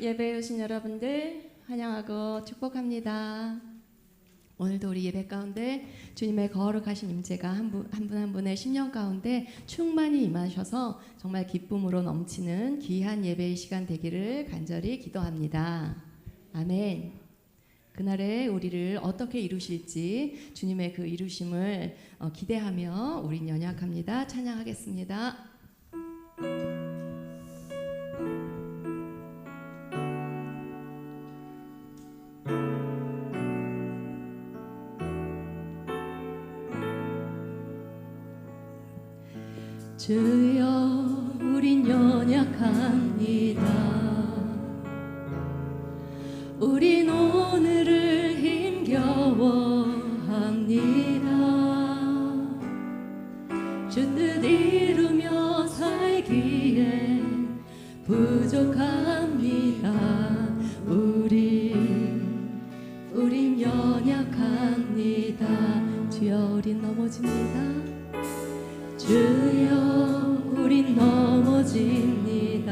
예배에 오신 여러분들 환영하고 축복합니다. 오늘도 우리 예배 가운데 주님의 거룩하신 임재가 한 분 한 분의 심령 가운데 충만히 임하셔서 정말 기쁨으로 넘치는 귀한 예배의 시간 되기를 간절히 기도합니다. 아멘. 그날에 우리를 어떻게 이루실지 주님의 그 이루심을 기대하며 우린 연약합니다. 찬양하겠습니다. 주여 우린 연약합니다. 우린 오늘을 힘겨워합니다. 주 뜻 이루며 살기에 부족합니다. 우린 연약합니다. 주여 우린 넘어집니다. 주여 우린 넘어집니다.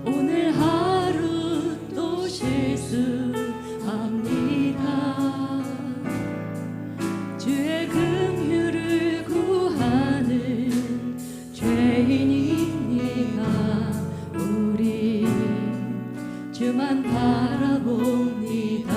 오늘 하루 또 실수합니다. 주의 긍휼을 구하는 죄인입니다. 우리 주만 바라봅니다.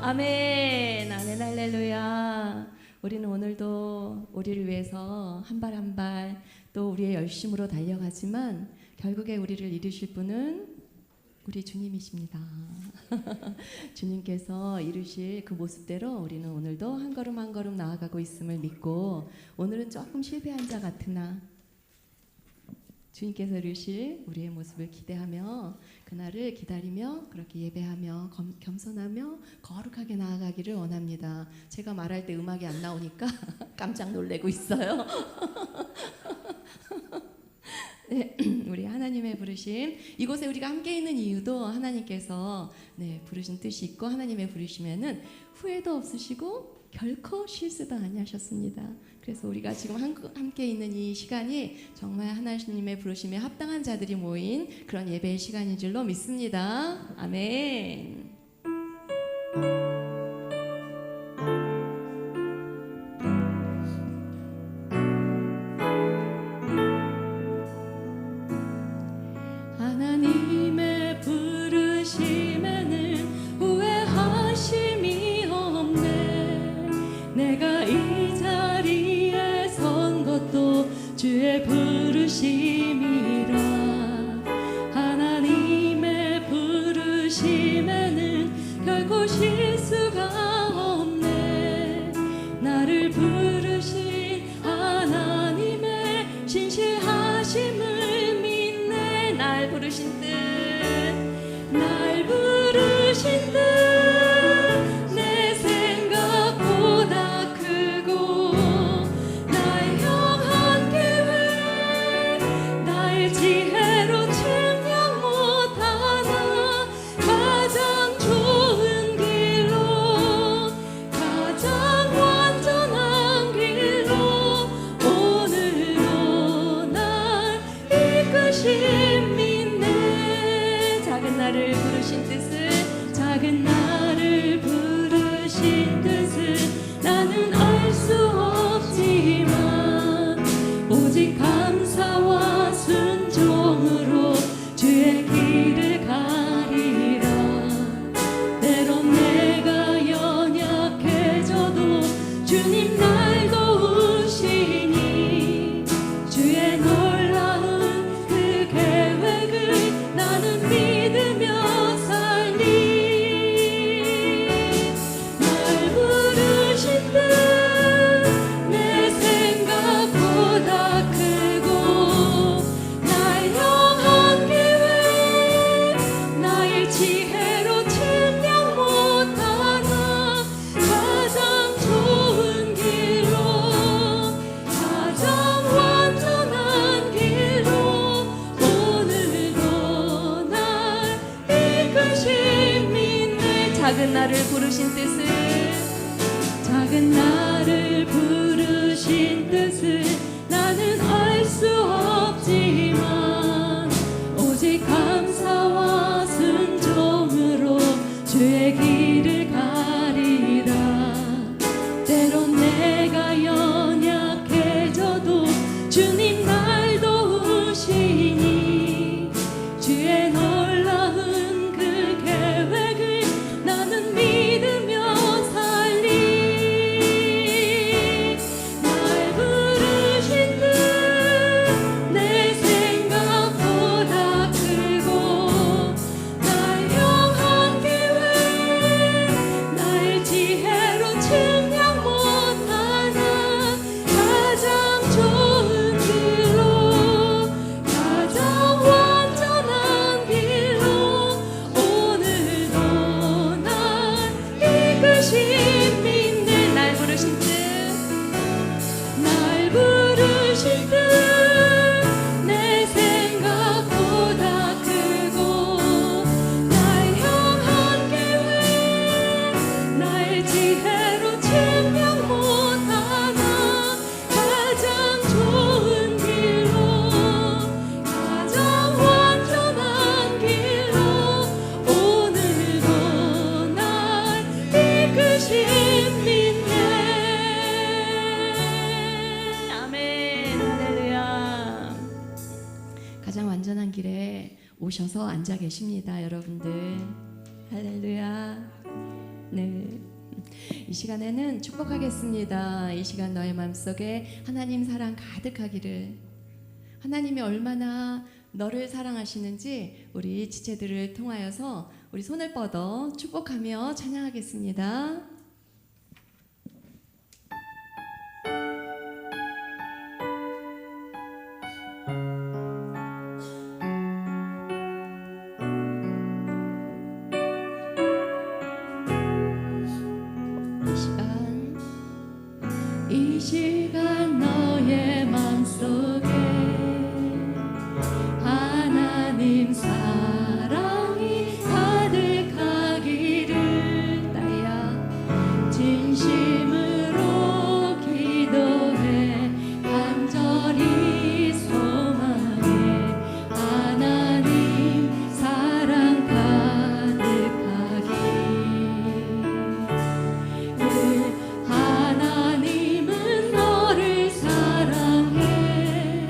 아멘, 아멘, 할렐루야. 우리는 오늘도 우리를 위해서 한 발 한 발 또 우리의 열심으로 달려가지만 결국에 우리를 이루실 분은 우리 주님이십니다. 주님께서 이루실 그 모습대로 우리는 오늘도 한 걸음 한 걸음 나아가고 있음을 믿고 오늘은 조금 실패한 자 같으나 주님께서 이루실 우리의 모습을 기대하며 그날을 기다리며 그렇게 예배하며 겸손하며 거룩하게 나아가기를 원합니다. 제가 말할 때 음악이 안 나오니까 깜짝 놀래고 있어요. 네, 우리 하나님의 부르심, 이곳에 우리가 함께 있는 이유도 하나님께서 부르신 뜻이 있고 하나님의 부르심에는 후회도 없으시고 결코 실수도 아니하셨습니다. 그래서 우리가 지금 함께 있는 이 시간이 정말 하나님의 부르심에 합당한 자들이 모인 그런 예배의 시간인 줄로 믿습니다. 아멘. 하나님의 부르심에는 결코 실수가 없네. 나를 부르신 하나님의 신실하심을 믿네. 날 부르신 뜻, 날 부르신 뜻, 내 생각보다 크고 날 향한 계획, 나의 지혜로 측량 못하나 가장 좋은 길로, 가장 완전한 길로 오늘도 날 이끄심 믿네. 작은 나를 부르신 뜻을, 작은 나를 부르신 뜻을 나는 알 수 없지만 오직 감사와 순종으로 주의 길을 가리라. 때론 내가 연약해져도 주님 날 도우시니 주의 놀라운 그 계획을 나는 믿으며 살리. 날 부르신 뜻, 내 생각보다 크고 날 향한 계획, 나의 지혜로 측량 못하나 가장 좋은 길로, 가장 완전한 길로 오늘도 날 이끄심 믿네. 작은 나를 부르신 뜻을, 작은 나를 부르신 뜻을 나는 알 수 없지만 오직 감사와 순종으로 주의 길을 가리라. 때론 내가 연약해져도 주님 날 도우시니 주의 놀라운 그 계획을 나는 믿으며 살리. 날 부르신 뜻, 내 생각보다 크고 날 향한 계획, 나의 지혜로 측량 못하나 가장 좋은 길로, 가장 완전한 길로 오늘도 날 이끄심 믿네. 날 부르신 뜻, 날 부르신 뜻, 내 생각보다 크고 날 향한 계획, 나의 지혜로 측량 못하나 가장 좋은 길로, 가장 완전한 길로 오늘도 날 이끄심 믿네. 아멘. 할렐루야. 가장 완전한 길에 오셔서 앉아 계십니다, 여러분들. 할렐루야. 네. 이 시간에는 축복하겠습니다. 이 시간 너의 마음속에 하나님 사랑 가득하기를, 하나님이 얼마나 너를 사랑하시는지 우리 지체들을 통하여서 우리 손을 뻗어 축복하며 찬양하겠습니다. 이 시간 너의 마음속에 하나님 사랑이 가득하기를, 나야 진심으로 기도해 간절히 소망해. 하나님 사랑 가득하기, 하나님은 너를 사랑해.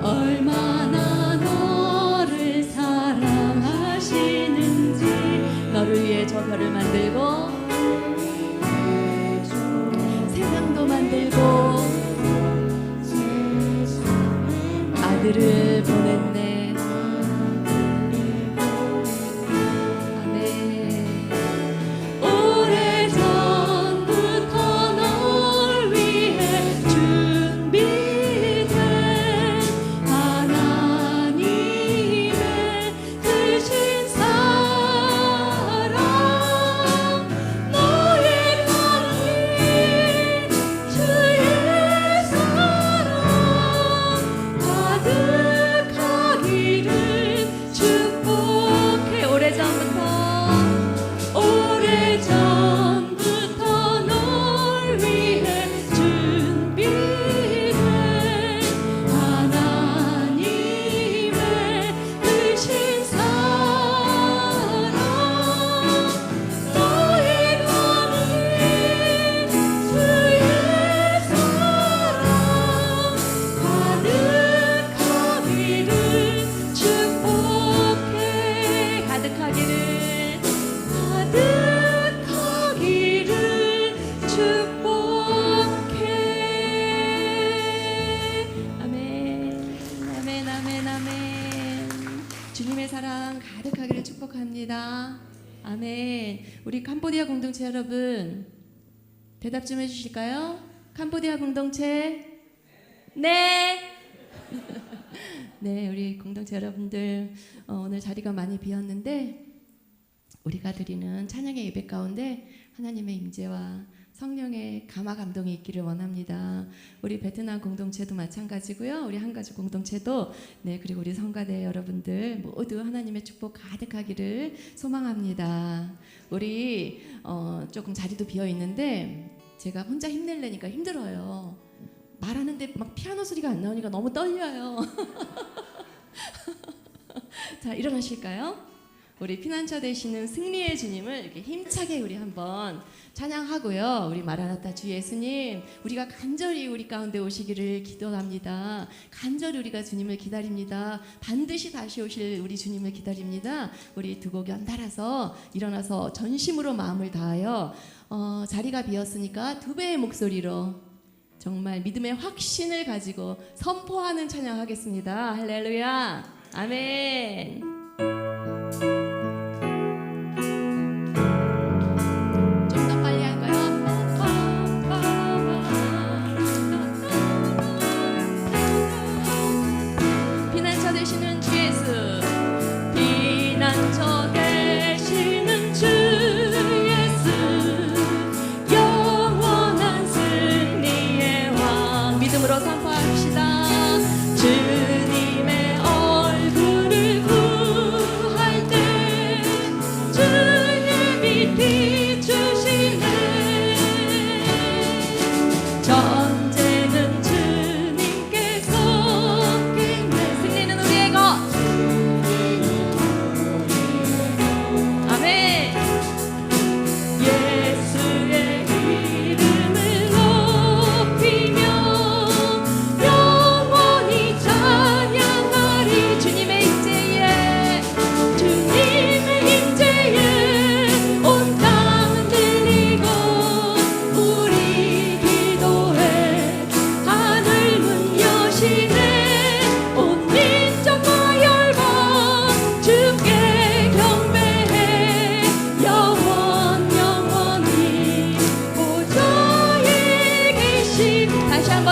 얼마나 너를 사랑하시는지. 너를 위해 저 별을 만들고 세상도 만들고 아들을 보냈네. 축복합니다. 아멘. 우리 캄보디아 공동체 여러분 대답 좀 해주실까요? 캄보디아 공동체 네. 네, 우리 공동체 여러분들 오늘 자리가 많이 비었는데 우리가 드리는 찬양의 예배 가운데 하나님의 임재와 성령의 감화 감동이 있기를 원합니다. 우리 베트남 공동체도 마찬가지고요. 우리 한가족 공동체도 네, 그리고 우리 성가대 여러분들 모두 하나님의 축복 가득하기를 소망합니다. 우리 조금 자리도 비어 있는데 제가 혼자 힘내려니까 힘들어요. 말하는데 막 피아노 소리가 안 나오니까 너무 떨려요. 자, 일어나실까요? 우리 피난처 되시는 승리의 주님을 이렇게 힘차게 우리 한번 찬양하고요. 우리 마라나타 주 예수님, 우리가 간절히 우리 가운데 오시기를 기도합니다. 간절히 우리가 주님을 기다립니다. 반드시 다시 오실 우리 주님을 기다립니다. 우리 두 곡 연달아서 일어나서 전심으로 마음을 다하여 자리가 비었으니까 두 배의 목소리로 정말 믿음의 확신을 가지고 선포하는 찬양하겠습니다. 할렐루야. 아멘.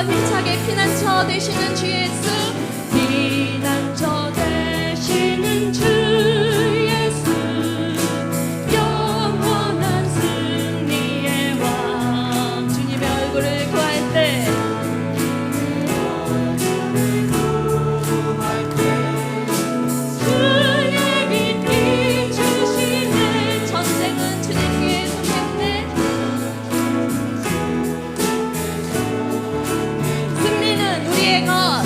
힘차게 피난처 되시는 주 예수, 피난처 되시는 주 예수, 영원한 승리의 왕. 주님의 얼굴을 구할 때 주의 빛 비추시네. 전쟁은 주님께 속했네. 승리는 우리의 것.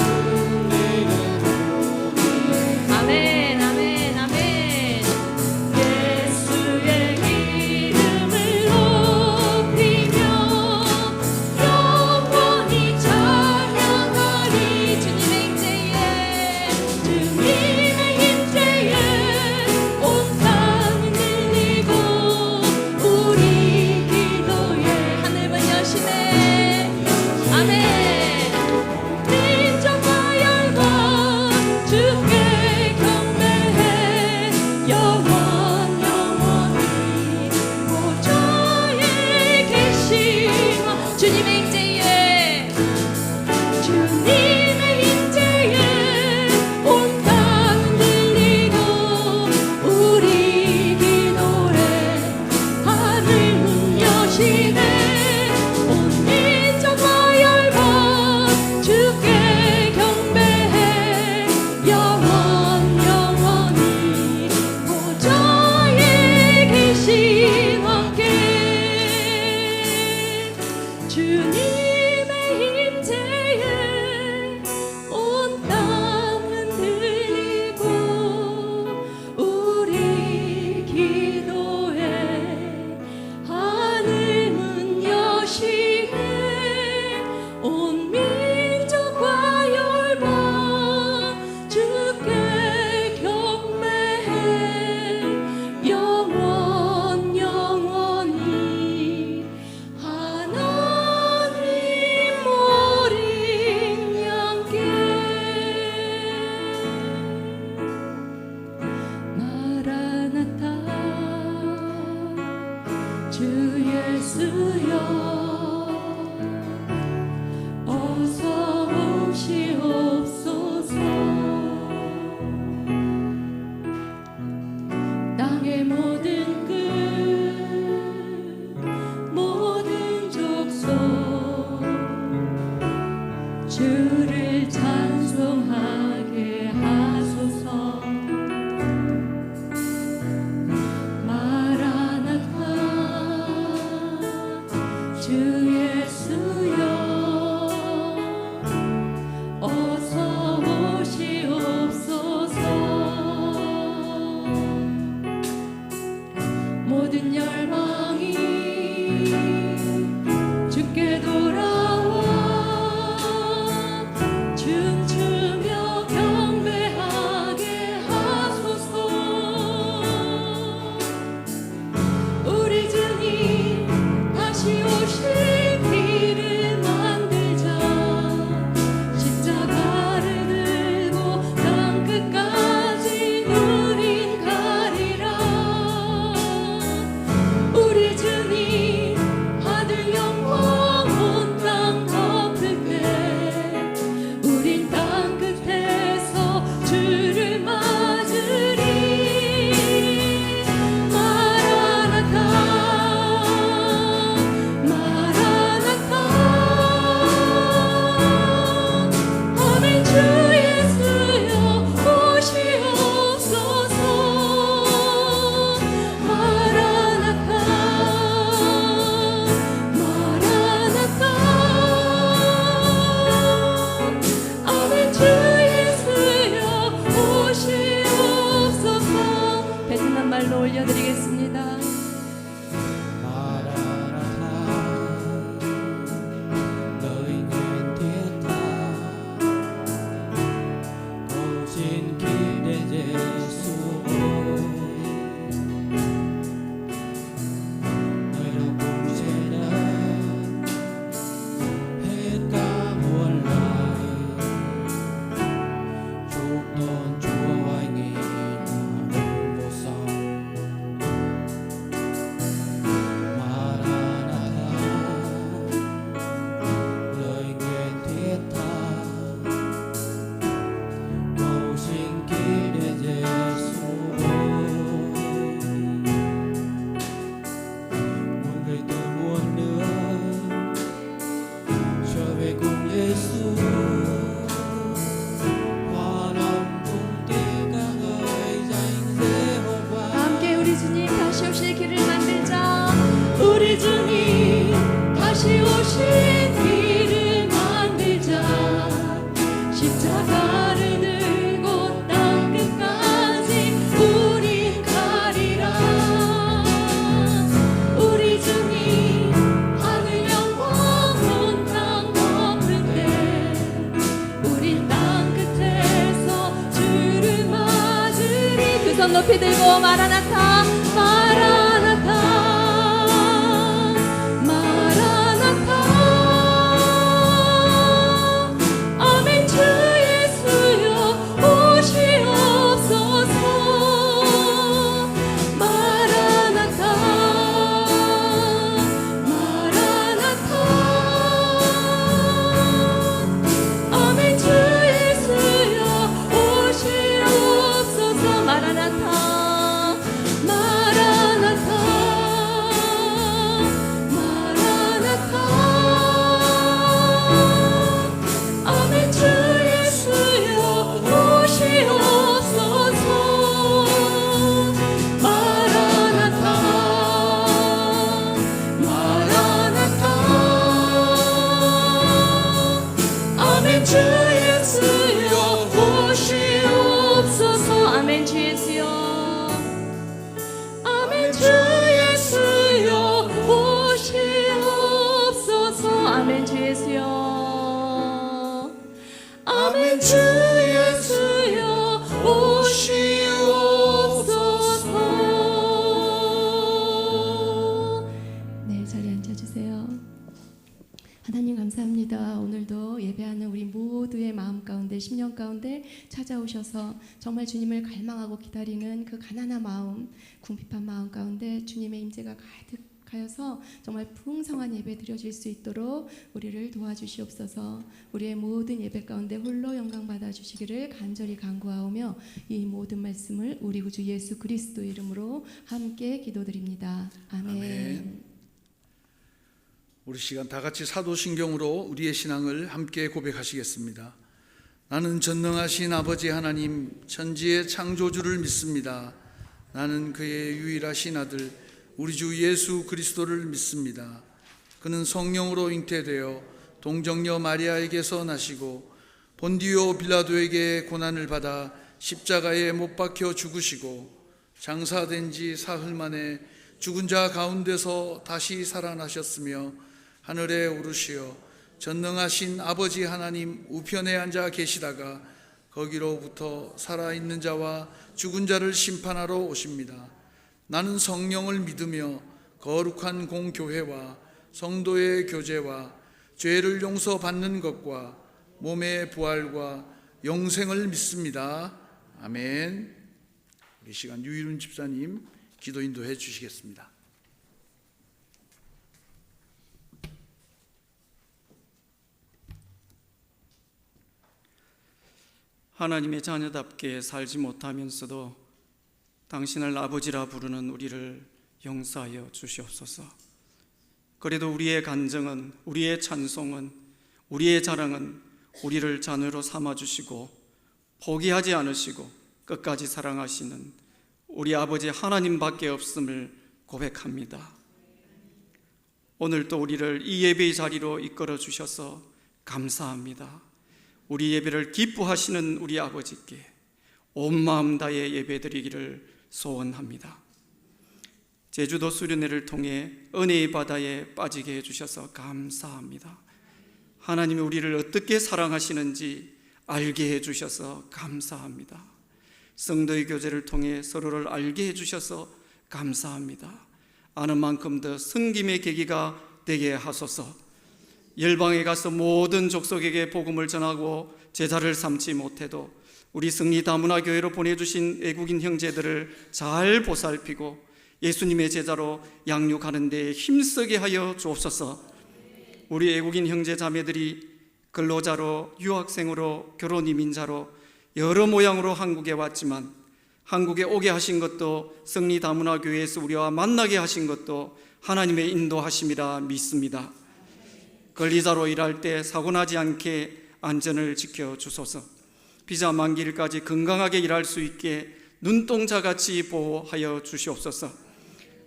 예수여 어서 오시옵소서. 땅의 모든 끝 모든 족속 주를 찬송하게 하소서. 마라나타 주 예수여 어서 오시옵소서. 모든 열방이 주께 돌아와 춤추며 경배하게 하소서. 우리 주님 다시 오실 길을 만들자. 십자가를 들고 땅끝까지 우린 가리라. 우리 주님 하늘 영광 온 땅 덮을 때 우린 땅 끝에서 주를 맞으리. 마라나타 마라나타 아멘. 주 예수여 오시옵소서. 마라나타 마라나타 아멘. 주 예수여 오시옵소서. 베트남 말로 올려드리겠습니다. 마라나타 너희는 됐다. 오신 길에 예수 너희로 공세라 해가 원라이 죽던 주와잉이 나름보사. 마라나타 너희는 됐다. 오신 길에 예수 문을 뜨무는 저의 공 예수 환한 궁대가 의자인 세호바. 함께 우리 주님 다시 오실 길을 만들자. 우리 주님 다시 오실 길을 만들자. 십자가를 들고 땅 끝까지 우린 가리라. 우리 주님 하늘 영광 온 땅 덮을 때 우린 땅 끝에서 주를 맞으리. 두 손 높이 들고 마라나타 마라나타 마라나타 아멘. 주 예수여 오시옵소서. 마라나타 마라나타 아멘. 주 예수여 오시옵소서. 마라나타 마라나타 마라나타 아멘. 주 예수여 오시옵소서. 마라나타 마라나타 아멘. 주 예수여 오시옵소서. 아멘. 주 예수여 아멘. 주 예수여 오시옵소서. 아멘. 주 예수여 아멘. 주 예수여 오시옵소서. 네, 자리에 앉아주세요. 하나님 감사합니다. 오늘도 예배하는 우리 모두의 마음 가운데 10년 가운데 찾아오셔서 정말 주님을 갈망하고 기다리는 그 가난한 마음, 궁핍한 마음 가운데 주님의 임재가 가득 하여서 정말 풍성한 예배 드려질 수 있도록 우리를 도와주시옵소서. 우리의 모든 예배 가운데 홀로 영광 받아주시기를 간절히 간구하오며 이 모든 말씀을 우리 구주 예수 그리스도 이름으로 함께 기도드립니다. 아멘. 아멘. 우리 시간 다 같이 사도신경으로 우리의 신앙을 함께 고백하시겠습니다. 나는 전능하신 아버지 하나님 천지의 창조주를 믿습니다. 나는 그의 유일하신 아들 우리 주 예수 그리스도를 믿습니다. 그는 성령으로 잉태되어 동정녀 마리아에게서 나시고 본디오 빌라도에게 고난을 받아 십자가에 못 박혀 죽으시고 장사된 지 사흘 만에 죽은 자 가운데서 다시 살아나셨으며 하늘에 오르시어 전능하신 아버지 하나님 우편에 앉아 계시다가 거기로부터 살아있는 자와 죽은 자를 심판하러 오십니다. 나는 성령을 믿으며 거룩한 공교회와 성도의 교제와 죄를 용서받는 것과 몸의 부활과 영생을 믿습니다. 아멘. 이 시간 유일훈 집사님 기도 인도해 주시겠습니다. 하나님의 자녀답게 살지 못하면서도 당신을 아버지라 부르는 우리를 용서하여 주시옵소서. 그래도 우리의 간증은, 우리의 찬송은, 우리의 자랑은 우리를 자녀로 삼아주시고 포기하지 않으시고 끝까지 사랑하시는 우리 아버지 하나님밖에 없음을 고백합니다. 오늘 또 우리를 이 예배의 자리로 이끌어 주셔서 감사합니다. 우리 예배를 기뻐하시는 우리 아버지께 온 마음 다해 예배드리기를 소원합니다. 제주도 수련회를 통해 은혜의 바다에 빠지게 해주셔서 감사합니다. 하나님이 우리를 어떻게 사랑하시는지 알게 해주셔서 감사합니다. 성도의 교제를 통해 서로를 알게 해주셔서 감사합니다. 아는 만큼 더 섬김의 계기가 되게 하소서. 열방에 가서 모든 족속에게 복음을 전하고 제자를 삼지 못해도 우리 승리 다문화 교회로 보내주신 외국인 형제들을 잘 보살피고 예수님의 제자로 양육하는 데 힘쓰게 하여 주옵소서. 우리 외국인 형제 자매들이 근로자로, 유학생으로, 결혼 이민자로 여러 모양으로 한국에 왔지만 한국에 오게 하신 것도 승리 다문화 교회에서 우리와 만나게 하신 것도 하나님의 인도하심이라 믿습니다. 권리자로 일할 때 사고나지 않게 안전을 지켜주소서. 비자 만기일까지 건강하게 일할 수 있게 눈동자같이 보호하여 주시옵소서.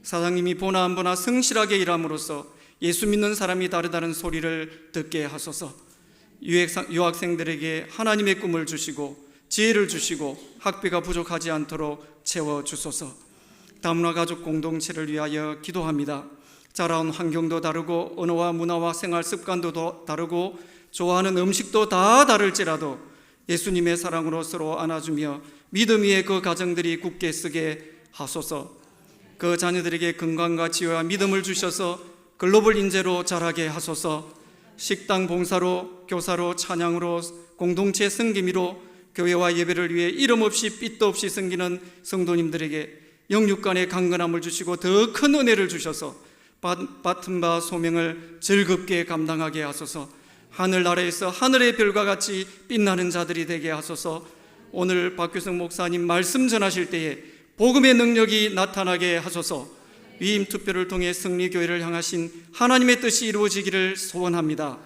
사장님이 보나 안 보나 성실하게 일함으로써 예수 믿는 사람이 다르다는 소리를 듣게 하소서. 유학생들에게 하나님의 꿈을 주시고 지혜를 주시고 학비가 부족하지 않도록 채워주소서. 다문화 가족 공동체를 위하여 기도합니다. 자라온 환경도 다르고 언어와 문화와 생활 습관도 다르고 좋아하는 음식도 다 다를지라도 예수님의 사랑으로 서로 안아주며 믿음 위에 그 가정들이 굳게 서게 하소서. 그 자녀들에게 건강과 지혜와 믿음을 주셔서 글로벌 인재로 자라게 하소서. 식당 봉사로, 교사로, 찬양으로, 공동체 섬김이로 교회와 예배를 위해 이름 없이 삐도 없이 섬기는 성도님들에게 영육간의 강건함을 주시고 더 큰 은혜를 주셔서 맡은 바 소명을 즐겁게 감당하게 하소서. 하늘 아래에서 하늘의 별과 같이 빛나는 자들이 되게 하소서. 오늘 박규성 목사님 말씀 전하실 때에 복음의 능력이 나타나게 하소서. 위임 투표를 통해 승리교회를 향하신 하나님의 뜻이 이루어지기를 소원합니다.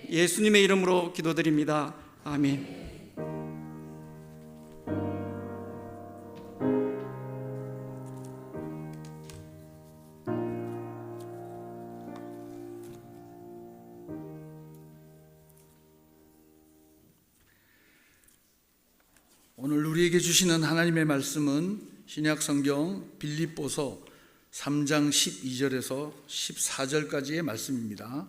예수님의 이름으로 기도드립니다. 아멘. 오늘 우리에게 주시는 하나님의 말씀은 신약 성경 빌립보서 3장 12절에서 14절까지의 말씀입니다.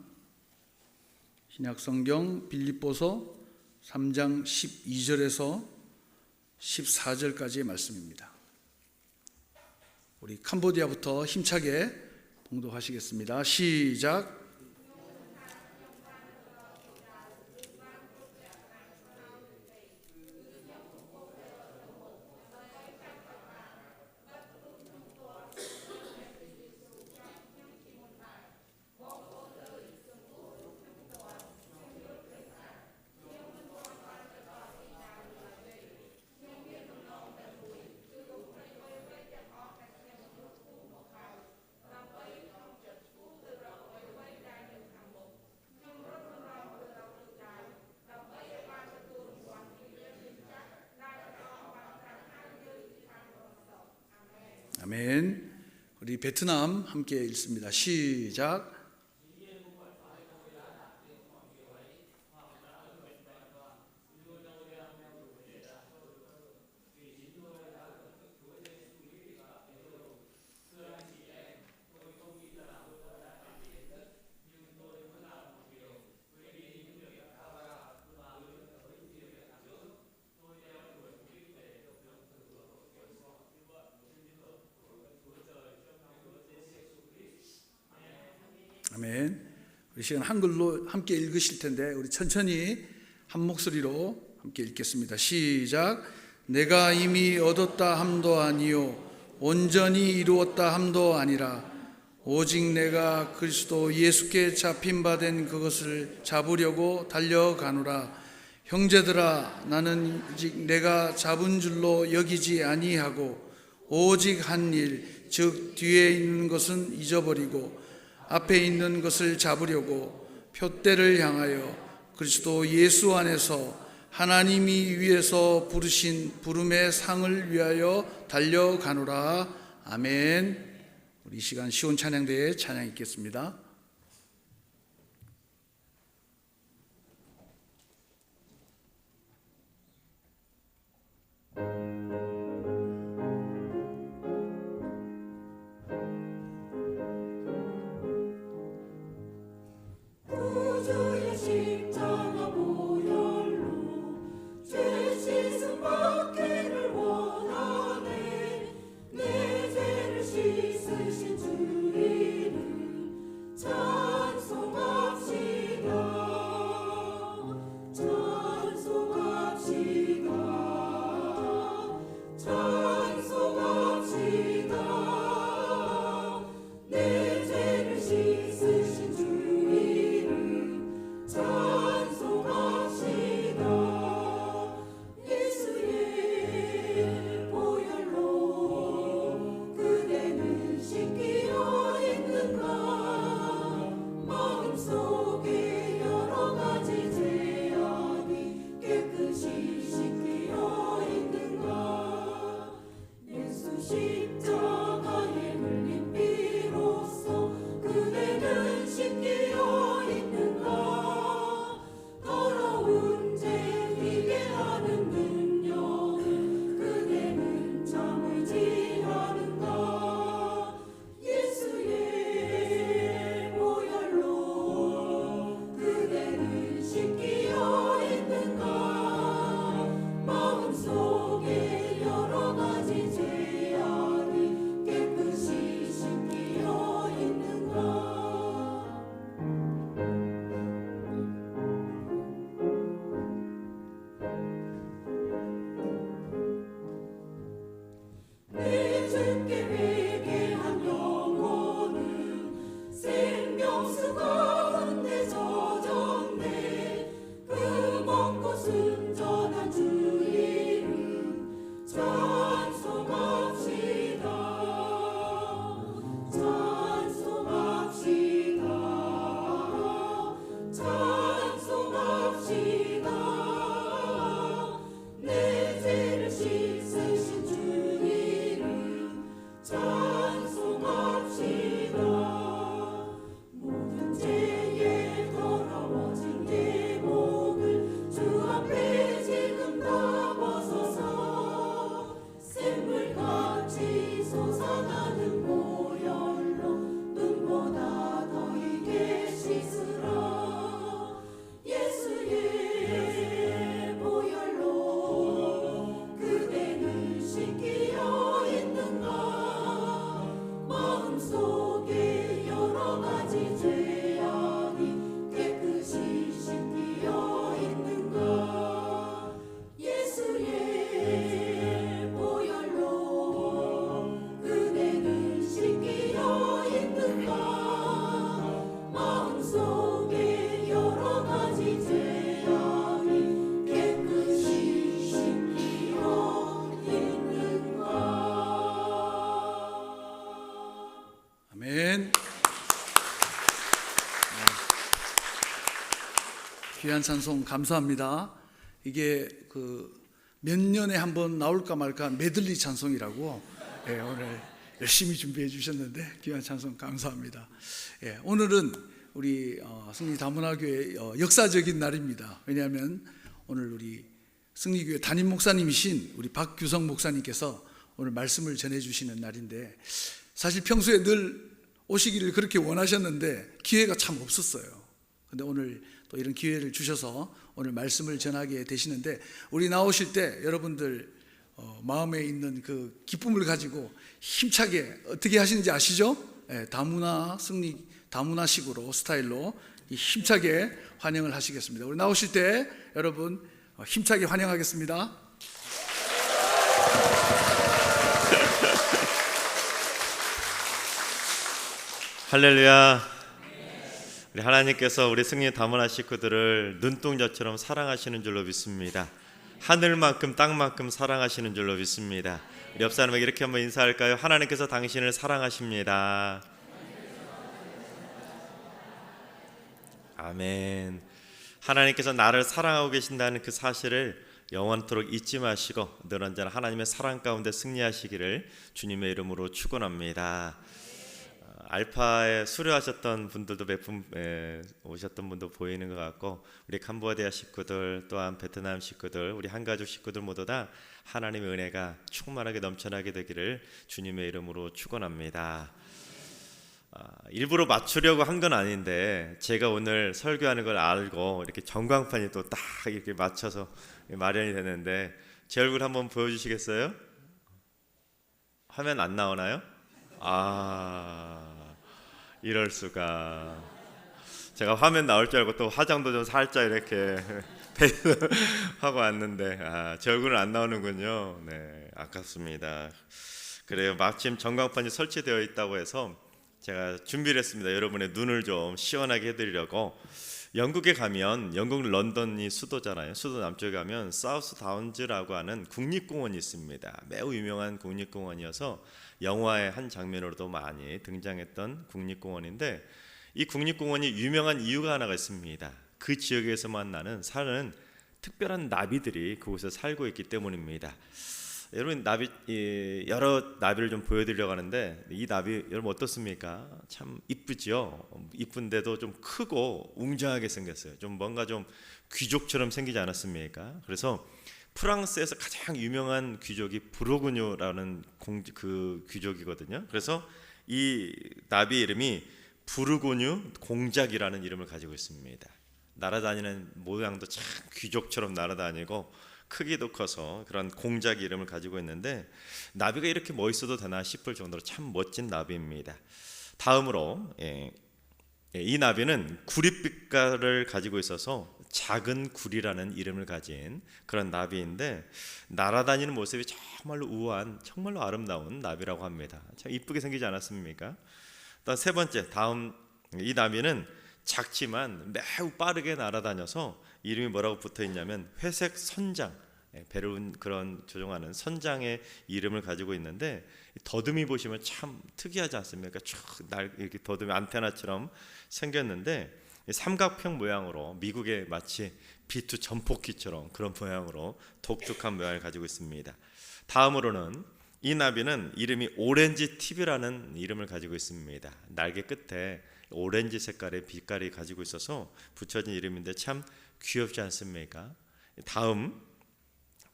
신약 성경 빌립보서 3장 12절에서 14절까지의 말씀입니다. 우리 캄보디아부터 힘차게 봉독하시겠습니다. 시작. 아멘. 우리 베트남 함께 읽습니다. 시작. 아멘. 우리 시간 한글로 함께 읽으실 텐데 우리 천천히 한 목소리로 함께 읽겠습니다. 시작. 내가 이미 얻었다 함도 아니요 온전히 이루었다 함도 아니라 오직 내가 그리스도 예수께 잡힌 바 된 그것을 잡으려고 달려가노라. 형제들아, 나는 오직 내가 잡은 줄로 여기지 아니하고 오직 한 일, 즉 뒤에 있는 것은 잊어버리고 앞에 있는 것을 잡으려고 표대를 향하여 그리스도 예수 안에서 하나님이 위에서 부르신 부름의 상을 위하여 달려가노라. 아멘. 우리 이 시간 시온 찬양대에 찬양 있겠습니다. 구주의 십자가 보혈로 죄 씻음 받기를 원하네. 내 죄를 씻으신 주 이름 찬송합시다. 찬송합시다. 찬송합시다. 내 죄를 씻으신 주 찬송합시다. 예수의 보혈로 그대는 씻기어 있는가. 마음속에 여러 가지 죄악이 깨끗이 씻기어 있는가. 예수 십자가에 흘린 피로써 그대는 씻기어 있는가. 더러운 죄 이게 하는 능력을 그대는 참을지 않은가. 예수의 보혈로 그대는 씻기어 있는가. 마음속에 여러 가지 죄악이 깨끗이 씻기어 있는가. 내 주께 회개한 영혼은 생명수 가운데 젖었네. 그 먼 곳 순전한 주 이름 찬송합시다. 찬송합시다. 찬송합시다. 내 죄를 씻으신 주 이름 찬송합시다. 모든 죄에 더러워진 내 목을 주 앞에 지금 다 벗어서 샘물같이 솟아나는 보혈로 눈보다 더 이게 씻으라. 예수의 보혈로 그대는 씻기어 있는가. 마음속에 여러 가지 죄악이 깨끗이 씻기어 있는가. 예수의 보혈로 그대는 씻기어 있는가. 마음속에 여러 가지 죄악이 깨끗이 씻기어 있는가. 아멘. 귀한 찬송 감사합니다. 이게 몇 년에 한 번 나올까 말까 메들리 찬송이라고 오늘 열심히 준비해 주셨는데 귀한 찬송 감사합니다. 예, 오늘은 우리 승리 다문화교회 역사적인 날입니다. 왜냐하면 오늘 우리 승리교회 담임 목사님이신 우리 박규성 목사님께서 오늘 말씀을 전해주시는 날인데, 사실 평소에 늘 오시기를 그렇게 원하셨는데 기회가 참 없었어요. 근데 오늘 또 이런 기회를 주셔서 오늘 말씀을 전하게 되시는데, 우리 나오실 때 여러분들 마음에 있는 그 기쁨을 가지고 힘차게 어떻게 하시는지 아시죠? 예, 다문화식으로 스타일로 힘차게 환영을 하시겠습니다. 우리 나오실 때 여러분 힘차게 환영하겠습니다. 할렐루야. 우리 하나님께서 우리 승리 다문화 식구들을 눈동자처럼 사랑하시는 줄로 믿습니다. 하늘만큼 땅만큼 사랑하시는 줄로 믿습니다. 우리 옆 사람에게 이렇게 한번 인사할까요? 하나님께서 당신을 사랑하십니다. 아멘. 하나님께서 나를 사랑하고 계신다는 그 사실을 영원토록 잊지 마시고 늘 언제나 하나님의 사랑 가운데 승리하시기를 주님의 이름으로 축원합니다. 알파에 수료하셨던 분들도 몇 분 오셨던 분도 보이는 것 같고, 우리 캄보디아 식구들, 또한 베트남 식구들, 우리 한가족 식구들 모두 다 하나님의 은혜가 충만하게 넘쳐나게 되기를 주님의 이름으로 축원합니다. 일부러 맞추려고 한 건 아닌데 제가 오늘 설교하는 걸 알고 이렇게 전광판이 또 딱 이렇게 맞춰서 마련이 되는데, 제 얼굴 한번 보여주시겠어요? 화면 안 나오나요? 이럴 수가. 제가 화면 나올 줄 알고 또 화장도 좀 살짝 이렇게 하고 왔는데 제 얼굴은 안 나오는군요. 네, 아깝습니다. 그래요. 마침 전광판이 설치되어 있다고 해서 제가 준비를 했습니다. 여러분의 눈을 좀 시원하게 해드리려고. 영국에 가면, 영국 런던이 수도잖아요. 수도 남쪽에 가면 사우스 다운즈라고 하는 국립공원이 있습니다. 매우 유명한 국립공원이어서 영화의 한 장면으로도 많이 등장했던 국립공원인데, 이 국립공원이 유명한 이유가 하나가 있습니다. 그 지역에서만 사는 특별한 나비들이 그곳에 살고 있기 때문입니다. 여러분, 여러 나비를 좀 보여드리려고 하는데, 이 나비 여러분 어떻습니까? 참 이쁘죠? 이쁜데도 좀 크고 웅장하게 생겼어요. 좀 뭔가 좀 귀족처럼 생기지 않았습니까? 그래서 프랑스에서 가장 유명한 귀족이 부르고뉴라는 그 귀족이거든요. 그래서 이 나비 이름이 부르고뉴 공작이라는 이름을 가지고 있습니다. 날아다니는 모양도 참 귀족처럼 날아다니고 크기도 커서 그런 공작 이름을 가지고 있는데, 나비가 이렇게 멋있어도 되나 싶을 정도로 참 멋진 나비입니다. 다음으로 이 나비는 구릿빛깔을 가지고 있어서 작은 구리라는 이름을 가진 그런 나비인데, 날아다니는 모습이 정말로 우아한, 정말로 아름다운 나비라고 합니다. 참 이쁘게 생기지 않았습니까? 또 세 번째, 다음 이 나비는 작지만 매우 빠르게 날아다녀서 이름이 뭐라고 붙어 있냐면 회색 선장, 배를 그런 조종하는 선장의 이름을 가지고 있는데, 더듬이 보시면 참 특이하지 않습니까? 쭉 이렇게 더듬이 안테나처럼 생겼는데 삼각형 모양으로, 미국의 마치 B2 전폭기처럼 그런 모양으로 독특한 모양을 가지고 있습니다. 다음으로는 이 나비는 이름이 오렌지 팁이라는 이름을 가지고 있습니다. 날개 끝에 오렌지 색깔의 빛깔이 가지고 있어서 붙여진 이름인데 참 귀엽지 않습니까? 다음,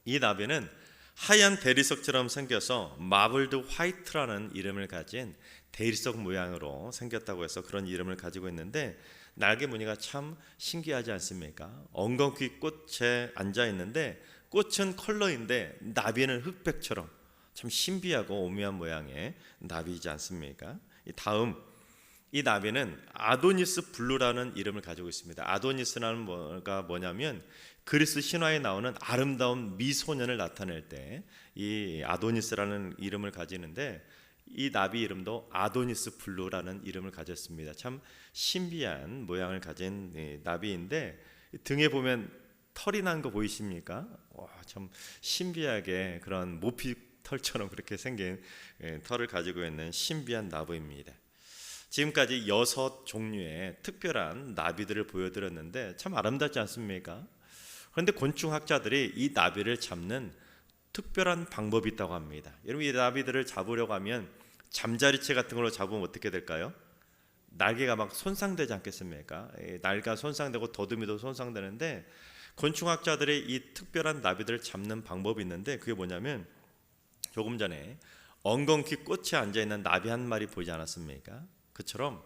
이 나비는 하얀 대리석처럼 생겨서 마블드 화이트라는 이름을 가진 대리석 모양으로 생겼다고 해서 그런 이름을 가지고 있는데, 날개 무늬가 참 신기하지 않습니까? 엉겅퀴 꽃에 앉아 있는데 꽃은 컬러인데 나비는 흑백처럼 참 신비하고 오묘한 모양의 나비이지 않습니까? 다음, 이 나비는 아도니스 블루라는 이름을 가지고 있습니다. 아도니스라는 뭐가 뭐냐면 그리스 신화에 나오는 아름다운 미소년을 나타낼 때 이 아도니스라는 이름을 가지는데, 이 나비 이름도 아도니스 블루라는 이름을 가졌습니다. 참 신비한 모양을 가진 나비인데, 등에 보면 털이 난 거 보이십니까? 와, 참 신비하게 그런 모피털처럼 그렇게 생긴 털을 가지고 있는 신비한 나비입니다. 지금까지 6종류의 특별한 나비들을 보여드렸는데 참 아름답지 않습니까? 그런데 곤충학자들이 이 나비를 잡는 특별한 방법이 있다고 합니다. 여러분, 이 나비들을 잡으려고 하면 잠자리채 같은 걸로 잡으면 어떻게 될까요? 날개가 막 손상되지 않겠습니까? 날개가 손상되고 더듬이도 손상되는데 곤충학자들의 이 특별한 나비들을 잡는 방법이 있는데 그게 뭐냐면 조금 전에 엉겅퀴 꽃에 앉아있는 나비 한 마리 보이지 않았습니까? 그처럼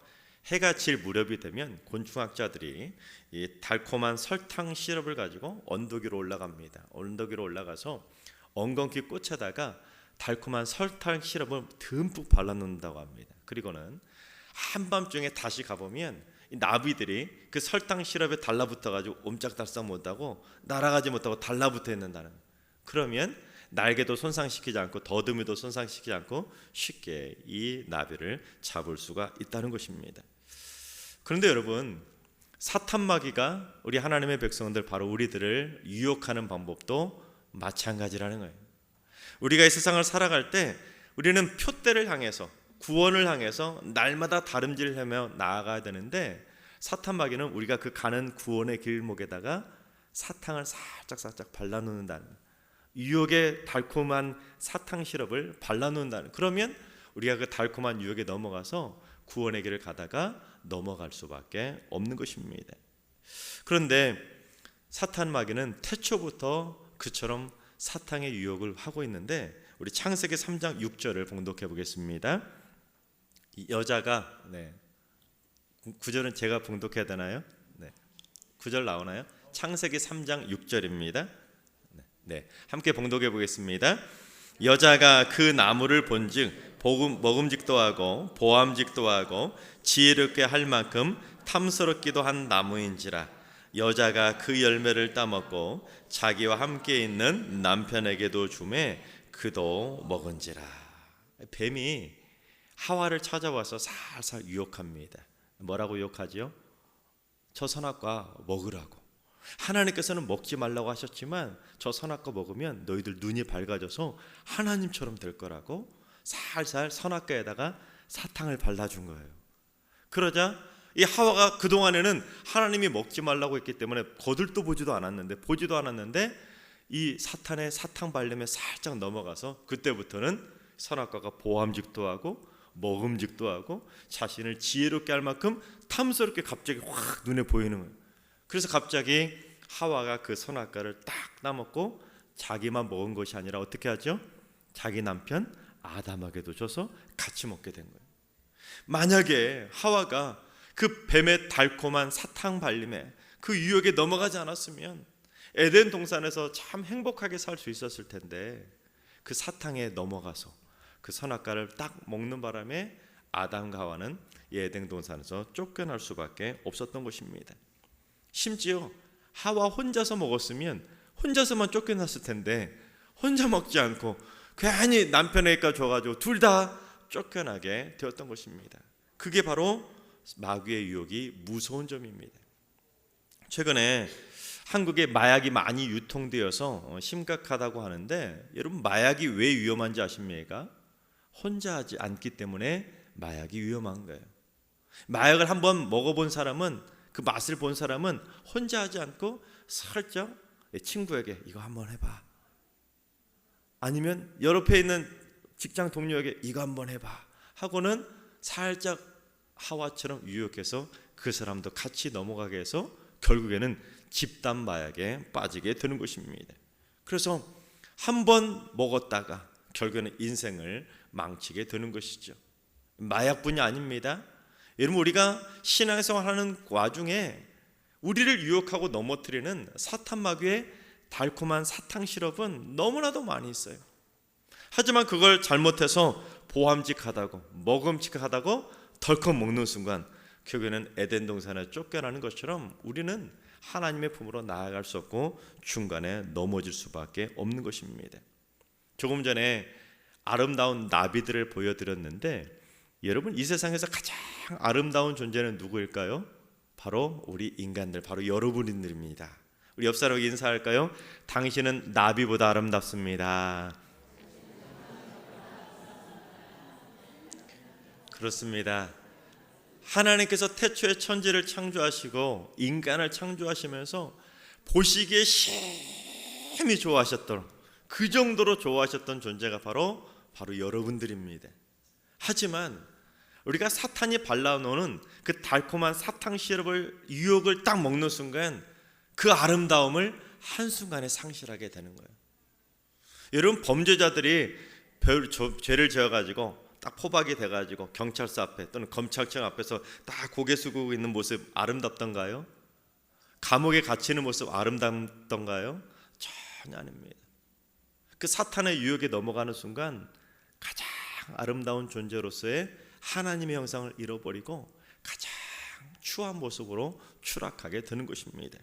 해가 질 무렵이 되면 곤충학자들이 이 달콤한 설탕 시럽을 가지고 언덕 위로 올라갑니다. 언덕 위로 올라가서 엉겅퀴 꽃에다가 달콤한 설탕 시럽을 듬뿍 발라놓는다고 합니다. 그리고는 한밤중에 다시 가보면 이 나비들이 그 설탕 시럽에 달라붙어가지고 옴짝달싹 못하고 날아가지 못하고 달라붙어 있는다는. 그러면 날개도 손상시키지 않고 더듬이도 손상시키지 않고 쉽게 이 나비를 잡을 수가 있다는 것입니다. 그런데 여러분, 사탄마귀가 우리 하나님의 백성들 바로 우리들을 유혹하는 방법도 마찬가지라는 거예요. 우리가 이 세상을 살아갈 때 우리는 표대를 향해서 구원을 향해서 날마다 다름질을 하며 나아가야 되는데 사탄마귀는 우리가 그 가는 구원의 길목에다가 사탕을 살짝 발라놓는다는, 유혹의 달콤한 사탕 시럽을 발라놓는다는. 그러면 우리가 그 달콤한 유혹에 넘어가서 구원의 길을 가다가 넘어갈 수밖에 없는 것입니다. 그런데 사탄마귀는 태초부터 그처럼 사탕의 유혹을 하고 있는데 우리 창세기 3장 6절을 봉독해 보겠습니다. 여자가 9절은 제가 봉독해야 되나요? 9절 나오나요? 창세기 3장 6절입니다. 함께 봉독해 보겠습니다. 여자가 그 나무를 본즉 먹음직도 하고 보암직도 하고 지혜롭게 할 만큼 탐스럽기도 한 나무인지라. 여자가 그 열매를 따먹고 자기와 함께 있는 남편에게도 주매 그도 먹은지라. 뱀이 하와를 찾아와서 살살 유혹합니다. 뭐라고 유혹하지요? 저 선악과 먹으라고. 하나님께서는 먹지 말라고 하셨지만 저 선악과 먹으면 너희들 눈이 밝아져서 하나님처럼 될 거라고 살살 선악과에다가 사탕을 발라준 거예요. 그러자 이 하와가 그동안에는 하나님이 먹지 말라고 했기 때문에 거들떠 보지도 않았는데 이 사탄의 사탕 발림에 살짝 넘어가서 그때부터는 선악과가 보암직도 하고 먹음직도 하고 자신을 지혜롭게 할 만큼 탐스럽게 갑자기 확 눈에 보이는 거예요. 그래서 갑자기 하와가 그 선악과를 딱 따먹고 자기만 먹은 것이 아니라 어떻게 하죠? 자기 남편 아담에게도 줘서 같이 먹게 된 거예요. 만약에 하와가 그 뱀의 달콤한 사탕 발림에 그 유혹에 넘어가지 않았으면 에덴 동산에서 참 행복하게 살 수 있었을 텐데 그 사탕에 넘어가서 그 선악과를 딱 먹는 바람에 아담과 하와는 에덴 동산에서 쫓겨날 수밖에 없었던 것입니다. 심지어 하와 혼자서 먹었으면 혼자서만 쫓겨났을 텐데 혼자 먹지 않고 괜히 남편에게 줘가지고 둘 다 쫓겨나게 되었던 것입니다. 그게 바로 마귀의 유혹이 무서운 점입니다. 최근에 한국에 마약이 많이 유통되어서 심각하다고 하는데 여러분, 마약이 왜 위험한지 아십니까? 혼자 하지 않기 때문에 마약이 위험한 거예요. 마약을 한번 먹어본 사람은, 그 맛을 본 사람은 혼자 하지 않고 살짝 친구에게 이거 한번 해봐, 아니면 옆에 있는 직장 동료에게 이거 한번 해봐 하고는 살짝 하와처럼 유혹해서 그 사람도 같이 넘어가게 해서 결국에는 집단 마약에 빠지게 되는 것입니다. 그래서 한번 먹었다가 결국에는 인생을 망치게 되는 것이죠. 마약뿐이 아닙니다. 여러분, 우리가 신앙생활하는 와중에 우리를 유혹하고 넘어뜨리는 사탄 마귀의 달콤한 사탕 시럽은 너무나도 많이 있어요. 하지만 그걸 잘못해서 보암직하다고 먹음직하다고 덜컥 먹는 순간 결국에는 에덴 동산에 쫓겨나는 것처럼 우리는 하나님의 품으로 나아갈 수 없고 중간에 넘어질 수밖에 없는 것입니다. 조금 전에 아름다운 나비들을 보여드렸는데 여러분, 이 세상에서 가장 아름다운 존재는 누구일까요? 바로 우리 인간들, 바로 여러분들입니다. 우리 옆 사람에게 인사할까요? 당신은 나비보다 아름답습니다. 그렇습니다. 하나님께서 태초에 천지를 창조하시고 인간을 창조하시면서 보시기에 심히 좋아하셨던, 그 정도로 좋아하셨던 존재가 바로 여러분들입니다. 하지만 우리가 사탄이 발라놓은 그 달콤한 사탕 시럽을 유혹을 딱 먹는 순간 그 아름다움을 한순간에 상실하게 되는 거예요. 여러분, 범죄자들이 죄를 지어가지고 딱 포박이 돼가지고 경찰서 앞에 또는 검찰청 앞에서 딱 고개 숙이고 있는 모습 아름답던가요? 감옥에 갇히는 모습 아름답던가요? 전혀 아닙니다. 그 사탄의 유혹에 넘어가는 순간 가장 아름다운 존재로서의 하나님의 형상을 잃어버리고 가장 추한 모습으로 추락하게 되는 것입니다.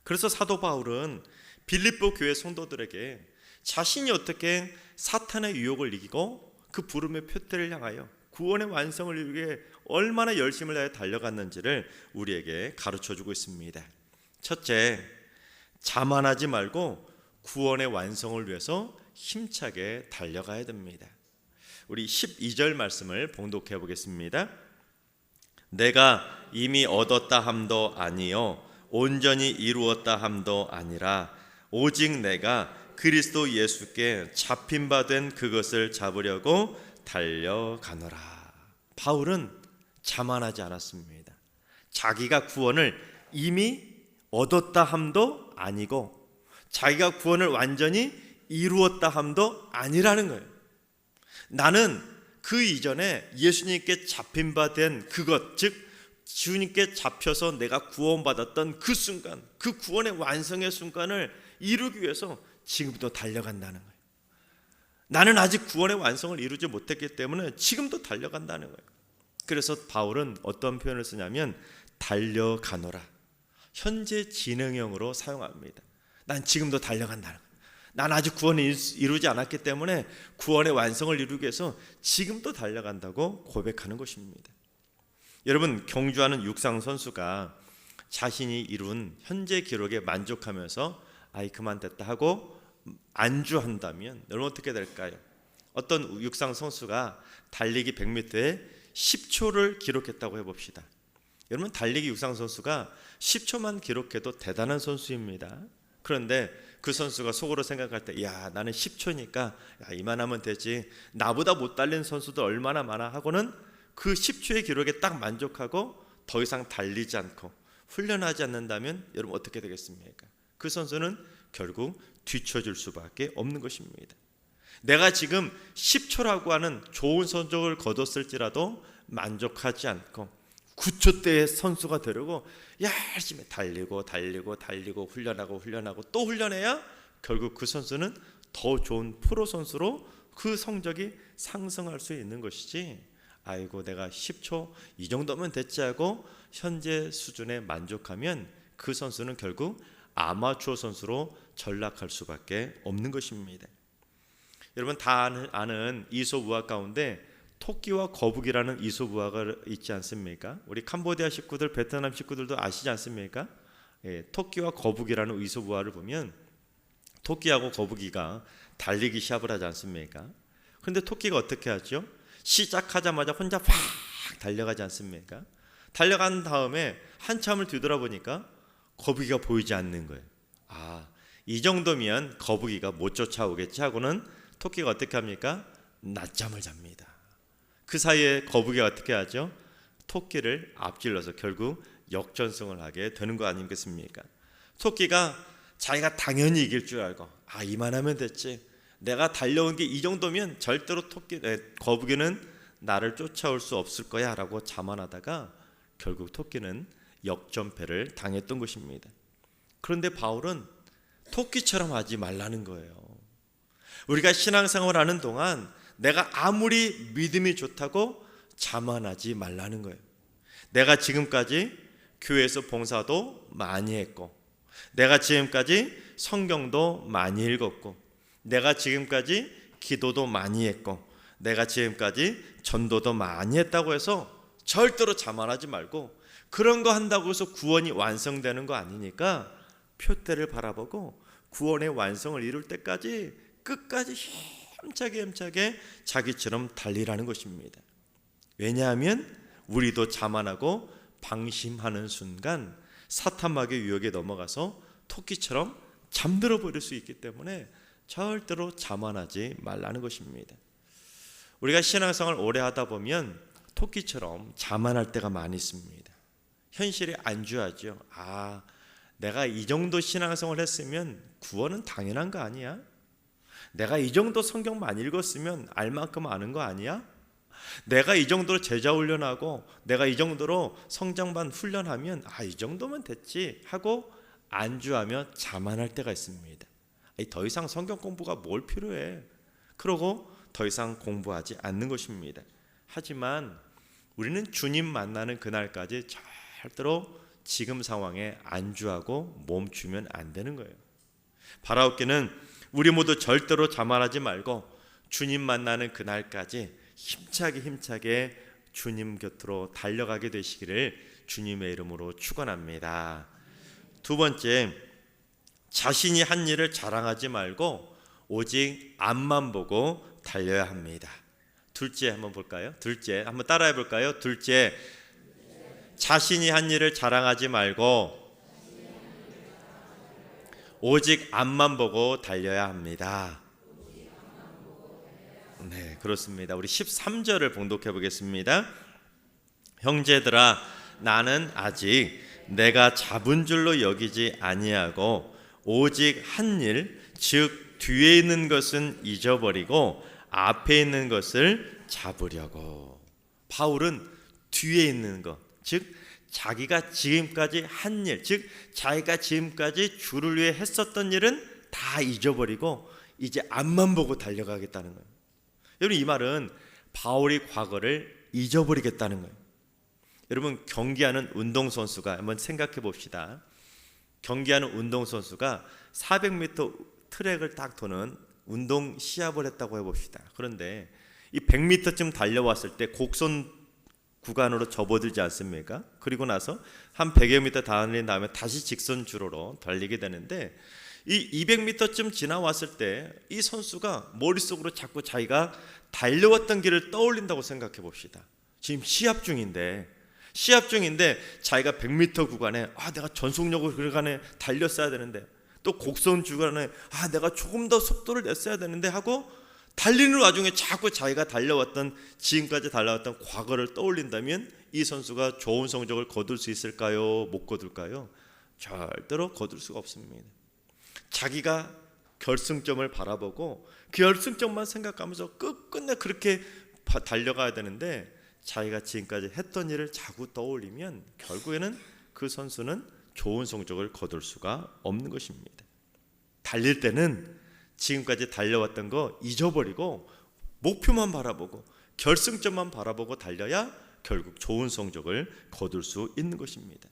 그래서 사도 바울은 빌립보 교회 성도들에게 자신이 어떻게 사탄의 유혹을 이기고 그 부름의 표대를 향하여 구원의 완성을 이루기 위해 얼마나 열심을 다해 달려갔는지를 우리에게 가르쳐주고 있습니다. 첫째, 자만하지 말고 구원의 완성을 위해서 힘차게 달려가야 됩니다. 우리 12절 말씀을 봉독해 보겠습니다. 내가 이미 얻었다 함도 아니요 온전히 이루었다 함도 아니라 오직 내가 그리스도 예수께 잡힌 바 된 그것을 잡으려고 달려가노라. 바울은 자만하지 않았습니다. 자기가 구원을 이미 얻었다 함도 아니고 자기가 구원을 완전히 이루었다 함도 아니라는 거예요. 나는 그 이전에 예수님께 잡힌 바 된 그것, 즉 주님께 잡혀서 내가 구원받았던 그 순간, 그 구원의 완성의 순간을 이루기 위해서 지금도 달려간다는 거예요. 나는 아직 구원의 완성을 이루지 못했기 때문에 지금도 달려간다는 거예요. 그래서 바울은 어떤 표현을 쓰냐면 달려가노라, 현재 진행형으로 사용합니다. 난 지금도 달려간다는 거예요. 난 아직 구원을 이루지 않았기 때문에 구원의 완성을 이루기 위해서 지금도 달려간다고 고백하는 것입니다. 여러분, 경주하는 육상 선수가 자신이 이룬 현재 기록에 만족하면서 아이 그만 됐다 하고 안주한다면 여러분 어떻게 될까요? 어떤 육상 선수가 달리기 100m에 10초를 기록했다고 해봅시다. 여러분, 달리기 육상 선수가 10초만 기록해도 대단한 선수입니다. 그런데 그 선수가 속으로 생각할 때, 야, 나는 10초니까 이만하면 되지, 나보다 못 달린 선수도 얼마나 많아 하고는 그 10초의 기록에 딱 만족하고 더 이상 달리지 않고 훈련하지 않는다면 여러분 어떻게 되겠습니까? 그 선수는 결국 뒤처질 수밖에 없는 것입니다. 내가 지금 10초라고 하는 좋은 성적을 거뒀을지라도 만족하지 않고 9초대의 선수가 되려고 열심히 달리고 훈련하고 또 훈련해야 결국 그 선수는 더 좋은 프로 선수로 그 성적이 상승할 수 있는 것이지, 아이고 내가 10초 이 정도면 됐지 하고 현재 수준에 만족하면 그 선수는 결국 아마추어 선수로 전락할 수밖에 없는 것입니다. 여러분 다 아는 이솝 우화 가운데 토끼와 거북이라는 이솝 우화가 있지 않습니까? 우리 캄보디아 식구들, 베트남 식구들도 아시지 않습니까? 토끼와 거북이라는 이솝 우화를 보면 토끼하고 거북이가 달리기 시합을 하지 않습니까? 그런데 토끼가 어떻게 하죠? 시작하자마자 혼자 팍 달려가지 않습니까? 달려간 다음에 한참을 뒤돌아보니까 거북이가 보이지 않는 거예요. 아, 이 정도면 거북이가 못 쫓아오겠지 하고는 토끼가 어떻게 합니까? 낮잠을 잡니다. 그 사이에 거북이가 어떻게 하죠? 토끼를 앞질러서 결국 역전승을 하게 되는 거 아니겠습니까? 토끼가 자기가 당연히 이길 줄 알고, 아, 이만하면 됐지, 내가 달려온 게 이 정도면 절대로 거북이는 나를 쫓아올 수 없을 거야 라고 자만하다가 결국 토끼는 역전패를 당했던 것입니다. 그런데 바울은 토끼처럼 하지 말라는 거예요. 우리가 신앙생활을 하는 동안 내가 아무리 믿음이 좋다고 자만하지 말라는 거예요. 내가 지금까지 교회에서 봉사도 많이 했고, 내가 지금까지 성경도 많이 읽었고, 내가 지금까지 기도도 많이 했고, 내가 지금까지 전도도 많이 했다고 해서 절대로 자만하지 말고, 그런 거 한다고 해서 구원이 완성되는 거 아니니까 표대를 바라보고 구원의 완성을 이룰 때까지 끝까지 힘차게 자기처럼 달리라는 것입니다. 왜냐하면 우리도 자만하고 방심하는 순간 사탄마귀의 유혹에 넘어가서 토끼처럼 잠들어 버릴 수 있기 때문에 절대로 자만하지 말라는 것입니다. 우리가 신앙생활을 오래 하다 보면 토끼처럼 자만할 때가 많이 있습니다. 현실에 안주하죠. 내가 이 정도 신앙생활을 했으면 구원은 당연한 거 아니야? 내가 이 정도 성경 많이 읽었으면 알 만큼 아는 거 아니야? 내가 이 정도로 제자 훈련하고 내가 이 정도로 성장반 훈련하면 이 정도면 됐지 하고 안주하며 자만할 때가 있습니다. 더 이상 성경 공부가 뭘 필요해? 그러고 더 이상 공부하지 않는 것입니다. 하지만 우리는 주님 만나는 그날까지 절대로 지금 상황에 안주하고 멈추면 안 되는 거예요. 바라옵기는 우리 모두 절대로 자만하지 말고 주님 만나는 그날까지 힘차게 주님 곁으로 달려가게 되시기를 주님의 이름으로 축원합니다. 두 번째, 자신이 한 일을 자랑하지 말고 오직 앞만 보고 달려야 합니다. 둘째 한번 볼까요? 둘째 한번 따라해 볼까요? 둘째, 자신이 한 일을 자랑하지 말고 오직 앞만 보고 달려야 합니다. 네, 그렇습니다. 우리 13절을 봉독해 보겠습니다. 형제들아, 나는 아직 내가 잡은 줄로 여기지 아니하고 오직 한 일, 즉 뒤에 있는 것은 잊어버리고 앞에 있는 것을 잡으려고. 바울은 뒤에 있는 것, 즉 자기가 지금까지 한 일, 즉 자기가 지금까지 주를 위해 했었던 일은 다 잊어버리고 이제 앞만 보고 달려가겠다는 거예요. 여러분, 이 말은 바울이 과거를 잊어버리겠다는 거예요. 여러분, 경기하는 운동선수가 한번 생각해 봅시다. 경기하는 운동선수가 400m 트랙을 딱 도는 운동 시합을 했다고 해봅시다. 그런데 이 100m쯤 달려왔을 때 곡선 구간으로 접어들지 않습니까? 그리고 나서 한 100여 미터 달린 다음에 다시 직선 주로로 달리게 되는데 이 200m쯤 지나왔을 때 이 선수가 머릿속으로 자꾸 자기가 달려왔던 길을 떠올린다고 생각해 봅시다. 지금 시합 중인데 자기가 100m 구간에 내가 전속력을 그 구간에 달렸어야 되는데 또 곡선 구간에 내가 조금 더 속도를 냈어야 되는데 하고 달리는 와중에 자꾸 자기가 지금까지 달려왔던 과거를 떠올린다면 이 선수가 좋은 성적을 거둘 수 있을까요? 못 거둘까요? 절대로 거둘 수가 없습니다. 자기가 결승점을 바라보고 그 결승점만 생각하면서 끝끝내 그렇게 달려가야 되는데 자기가 지금까지 했던 일을 자꾸 떠올리면 결국에는 그 선수는 좋은 성적을 거둘 수가 없는 것입니다. 달릴 때는 지금까지 달려왔던 거 잊어버리고 목표만 바라보고 결승점만 바라보고 달려야 결국 좋은 성적을 거둘 수 있는 것입니다.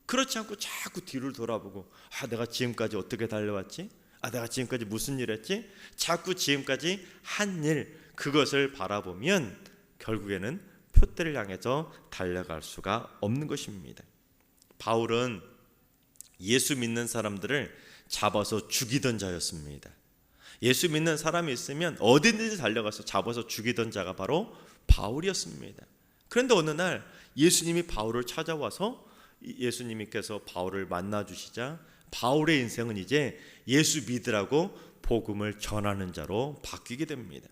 그렇지 않고 자꾸 뒤를 돌아보고 내가 지금까지 어떻게 달려왔지? 내가 지금까지 무슨 일 했지? 자꾸 지금까지 한 일, 그것을 바라보면 결국에는 표대를 향해서 달려갈 수가 없는 것입니다. 바울은 예수 믿는 사람들을 잡아서 죽이던 자였습니다. 예수 믿는 사람이 있으면 어디든지 달려가서 잡아서 죽이던 자가 바로 바울이었습니다. 그런데 어느 날 예수님이 바울을 찾아와서 예수님께서 바울을 만나 주시자 바울의 인생은 이제 예수 믿으라고 복음을 전하는 자로 바뀌게 됩니다.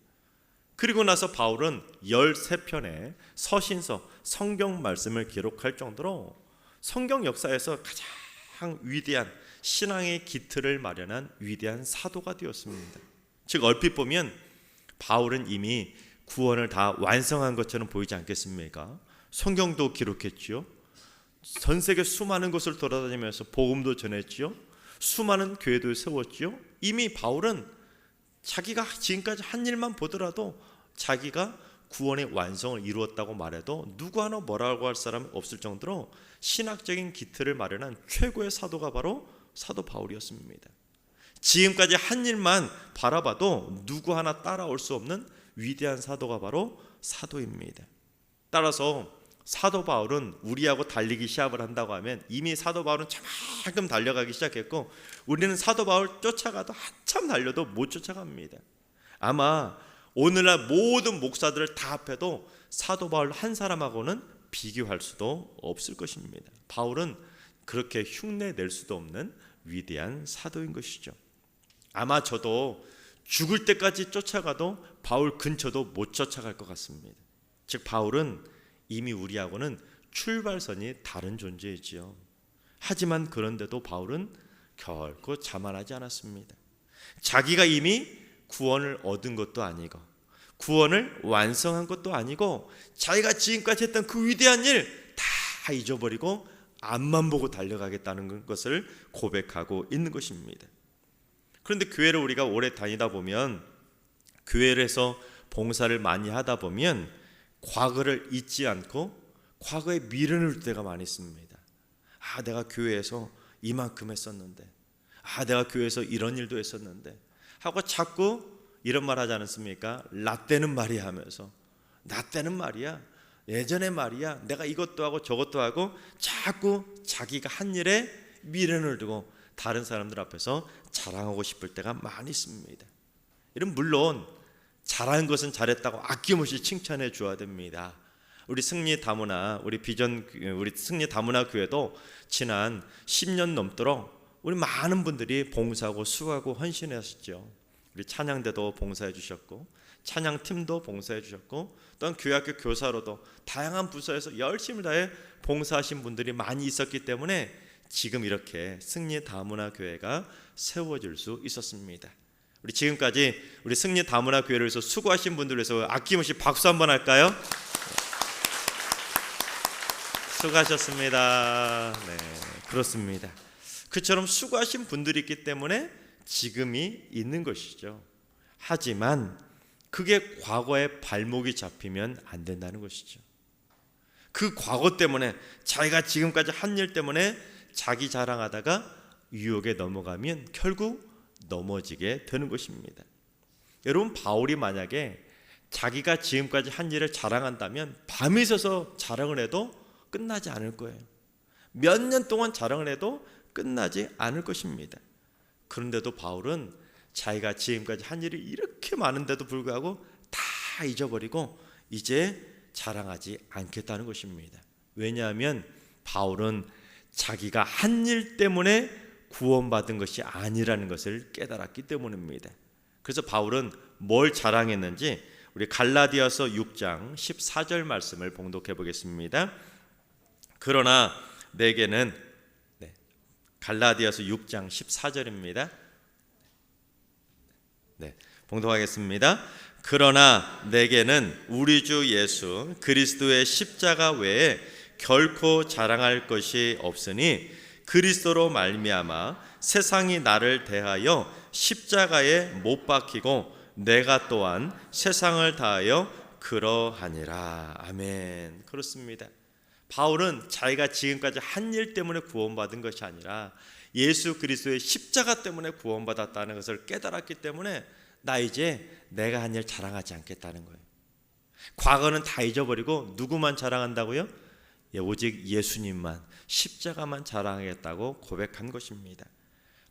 그리고 나서 바울은 13편의 서신서, 성경 말씀을 기록할 정도로 성경 역사에서 가장 위대한 신앙의 기틀을 마련한 위대한 사도가 되었습니다. 즉 얼핏 보면 바울은 이미 구원을 다 완성한 것처럼 보이지 않겠습니까? 성경도 기록했지요. 전 세계 수많은 곳을 돌아다니면서 복음도 전했지요. 수많은 교회도 세웠지요. 이미 바울은 자기가 지금까지 한 일만 보더라도 자기가 구원의 완성을 이루었다고 말해도 누구 하나 뭐라고 할 사람 없을 정도로 신학적인 기틀을 마련한 최고의 사도가 바로 사도 바울이었습니다. 지금까지 한 일만 바라봐도 누구 하나 따라올 수 없는 위대한 사도가 바로 사도입니다. 따라서 사도 바울은 우리하고 달리기 시합을 한다고 하면 이미 사도 바울은 저만큼 달려가기 시작했고 우리는 사도 바울 쫓아가도 한참 달려도 못 쫓아갑니다. 아마 오늘날 모든 목사들을 다 합해도 사도 바울 한 사람하고는 비교할 수도 없을 것입니다. 바울은 그렇게 흉내 낼 수도 없는 위대한 사도인 것이죠. 아마 저도 죽을 때까지 쫓아가도 바울 근처도 못 쫓아갈 것 같습니다. 즉 바울은 이미 우리하고는 출발선이 다른 존재이지요. 하지만 그런데도 바울은 결코 자만하지 않았습니다. 자기가 이미 구원을 얻은 것도 아니고 구원을 완성한 것도 아니고 자기가 지금까지 했던 그 위대한 일 다 잊어버리고 앞만 보고 달려가겠다는 것을 고백하고 있는 것입니다. 그런데 교회를 우리가 오래 다니다 보면, 교회를 해서 봉사를 많이 하다 보면 과거를 잊지 않고 과거에 미련을 때가 많이 있습니다. 내가 교회에서 이만큼 했었는데, 내가 교회에서 이런 일도 했었는데 하고 자꾸 이런 말 하지 않습니까? 나 때는 말이야 하면서, 나 때는 말이야, 예전에 말이야, 내가 이것도 하고 저것도 하고 자꾸 자기가 한 일에 미련을 두고 다른 사람들 앞에서 자랑하고 싶을 때가 많이 있습니다. 이런 물론 잘한 것은 잘했다고 아낌없이 칭찬해 줘야 됩니다. 우리 승리 다문화, 우리 승리 다문화 교회도 지난 10년 넘도록 우리 많은 분들이 봉사하고 수고하고 헌신하셨죠. 우리 찬양대도 봉사해 주셨고, 찬양팀도 봉사해 주셨고, 또한 교회학교 교사로도 다양한 부서에서 열심히 다해 봉사하신 분들이 많이 있었기 때문에 지금 이렇게 승리 다문화 교회가 세워질 수 있었습니다. 우리 지금까지 우리 승리 다문화 교회를 위해서 수고하신 분들을 위해서 아낌없이 박수 한번 할까요? 수고하셨습니다. 네, 그렇습니다. 그처럼 수고하신 분들이 있기 때문에 지금이 있는 것이죠. 하지만 그게 과거에 발목이 잡히면 안 된다는 것이죠. 그 과거 때문에, 자기가 지금까지 한 일 때문에 자기 자랑하다가 유혹에 넘어가면 결국 넘어지게 되는 것입니다. 여러분, 바울이 만약에 자기가 지금까지 한 일을 자랑한다면 밤이 새서 자랑을 해도 끝나지 않을 거예요. 몇 년 동안 자랑을 해도 끝나지 않을 것입니다. 그런데도 바울은 자기가 지금까지 한 일이 이렇게 많은데도 불구하고 다 잊어버리고 이제 자랑하지 않겠다는 것입니다. 왜냐하면 바울은 자기가 한 일 때문에 구원받은 것이 아니라는 것을 깨달았기 때문입니다. 그래서 바울은 뭘 자랑했는지 우리 갈라디아서 6장 14절 말씀을 봉독해 보겠습니다. 그러나 내게는, 갈라디아서 6장 14절입니다. 봉독하겠습니다. 그러나 내게는 우리 주 예수 그리스도의 십자가 외에 결코 자랑할 것이 없으니 그리스도로 말미암아 세상이 나를 대하여 십자가에 못 박히고 내가 또한 세상을 다하여 그러하니라. 아멘. 그렇습니다. 바울은 자기가 지금까지 한 일 때문에 구원받은 것이 아니라 예수 그리스도의 십자가 때문에 구원받았다는 것을 깨달았기 때문에 나 이제 내가 한 일 자랑하지 않겠다는 거예요. 과거는 다 잊어버리고 누구만 자랑한다고요? 오직 예수님만, 십자가만 자랑하겠다고 고백한 것입니다.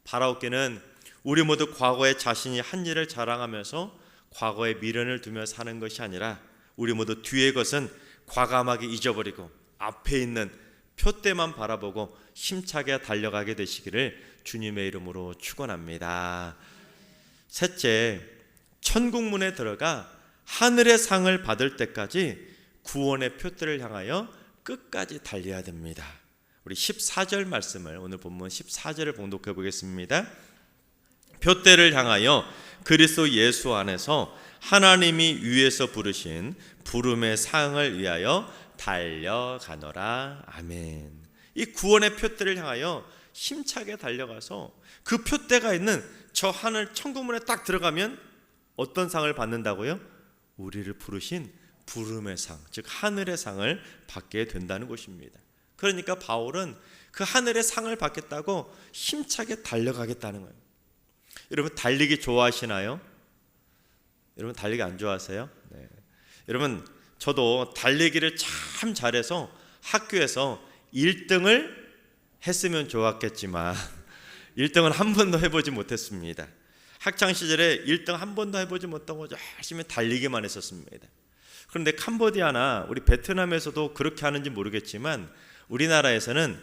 바라옵기는 우리 모두 과거에 자신이 한 일을 자랑하면서 과거에 미련을 두며 사는 것이 아니라 우리 모두 뒤의 것은 과감하게 잊어버리고 앞에 있는 표대만 바라보고 힘차게 달려가게 되시기를 주님의 이름으로 축원합니다. 셋째, 천국문에 들어가 하늘의 상을 받을 때까지 구원의 표대를 향하여 끝까지 달려야 됩니다. 우리 14절 말씀을, 오늘 본문 14절을 봉독해 보겠습니다. 표대를 향하여 그리스도 예수 안에서 하나님이 위에서 부르신 부름의 상을 위하여 달려가노라. 아멘. 이 구원의 표대를 향하여 힘차게 달려가서 그 표대가 있는 저 하늘 천국문에 딱 들어가면 어떤 상을 받는다고요? 우리를 부르신 부름의 상, 즉 하늘의 상을 받게 된다는 것입니다. 그러니까 바울은 그 하늘의 상을 받겠다고 힘차게 달려가겠다는 거예요. 여러분, 달리기 좋아하시나요? 여러분, 달리기 안 좋아하세요? 네. 여러분, 저도 달리기를 참 잘해서 학교에서 1등을 했으면 좋았겠지만 1등을 한 번도 해보지 못했습니다. 학창시절에 1등 한 번도 해보지 못하고 열심히 달리기만 했었습니다. 그런데 캄보디아나 우리 베트남에서도 그렇게 하는지 모르겠지만 우리나라에서는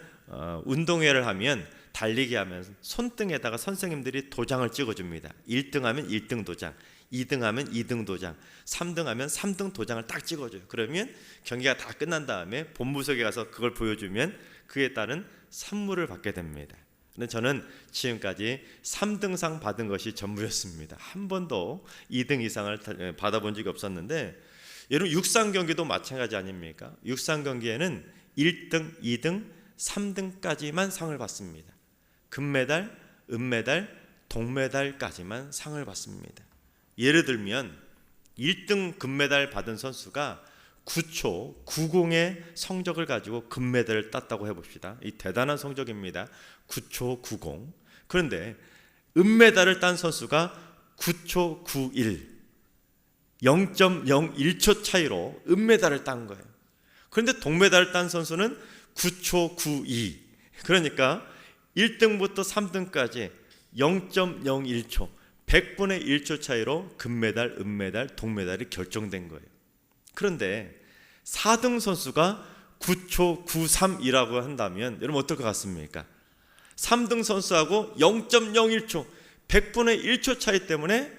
운동회를 하면 달리기 하면 손등에다가 선생님들이 도장을 찍어줍니다. 1등 하면 1등 도장, 2등 하면 2등 도장, 3등 하면 3등 도장을 딱 찍어줘요. 그러면 경기가 다 끝난 다음에 본부석에 가서 그걸 보여주면 그에 따른 선물을 받게 됩니다. 근데 저는 지금까지 3등상 받은 것이 전부였습니다. 한 번도 2등 이상을 받아본 적이 없었는데, 여러분 육상 경기도 마찬가지 아닙니까? 육상 경기에는 1등, 2등, 3등까지만 상을 받습니다. 금메달, 은메달, 동메달까지만 상을 받습니다. 예를 들면 1등 금메달 받은 선수가 9초 90의 성적을 가지고 금메달을 땄다고 해봅시다. 이 대단한 성적입니다. 9초 90. 그런데 은메달을 딴 선수가 9초 91, 0.01초 차이로 은메달을 딴 거예요. 그런데 동메달을 딴 선수는 9초 92. 그러니까 1등부터 3등까지 0.01초, 100분의 1초 차이로 금메달, 은메달, 동메달이 결정된 거예요. 그런데 4등 선수가 9초 93이라고 한다면 여러분 어떨 것 같습니까? 3등 선수하고 0.01초, 100분의 1초 차이 때문에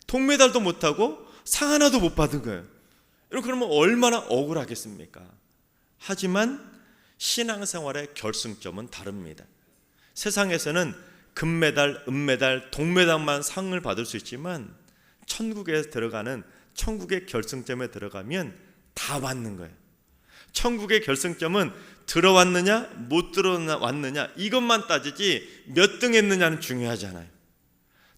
동메달도 못하고 상 하나도 못 받은 거예요. 여러분 그러면 얼마나 억울하겠습니까? 하지만 신앙생활의 결승점은 다릅니다. 세상에서는 금메달, 은메달, 동메달만 상을 받을 수 있지만 천국에 들어가는 천국의 결승점에 들어가면 다 받는 거예요. 천국의 결승점은 들어왔느냐 못 들어왔느냐 이것만 따지지 몇 등 했느냐는 중요하지 않아요.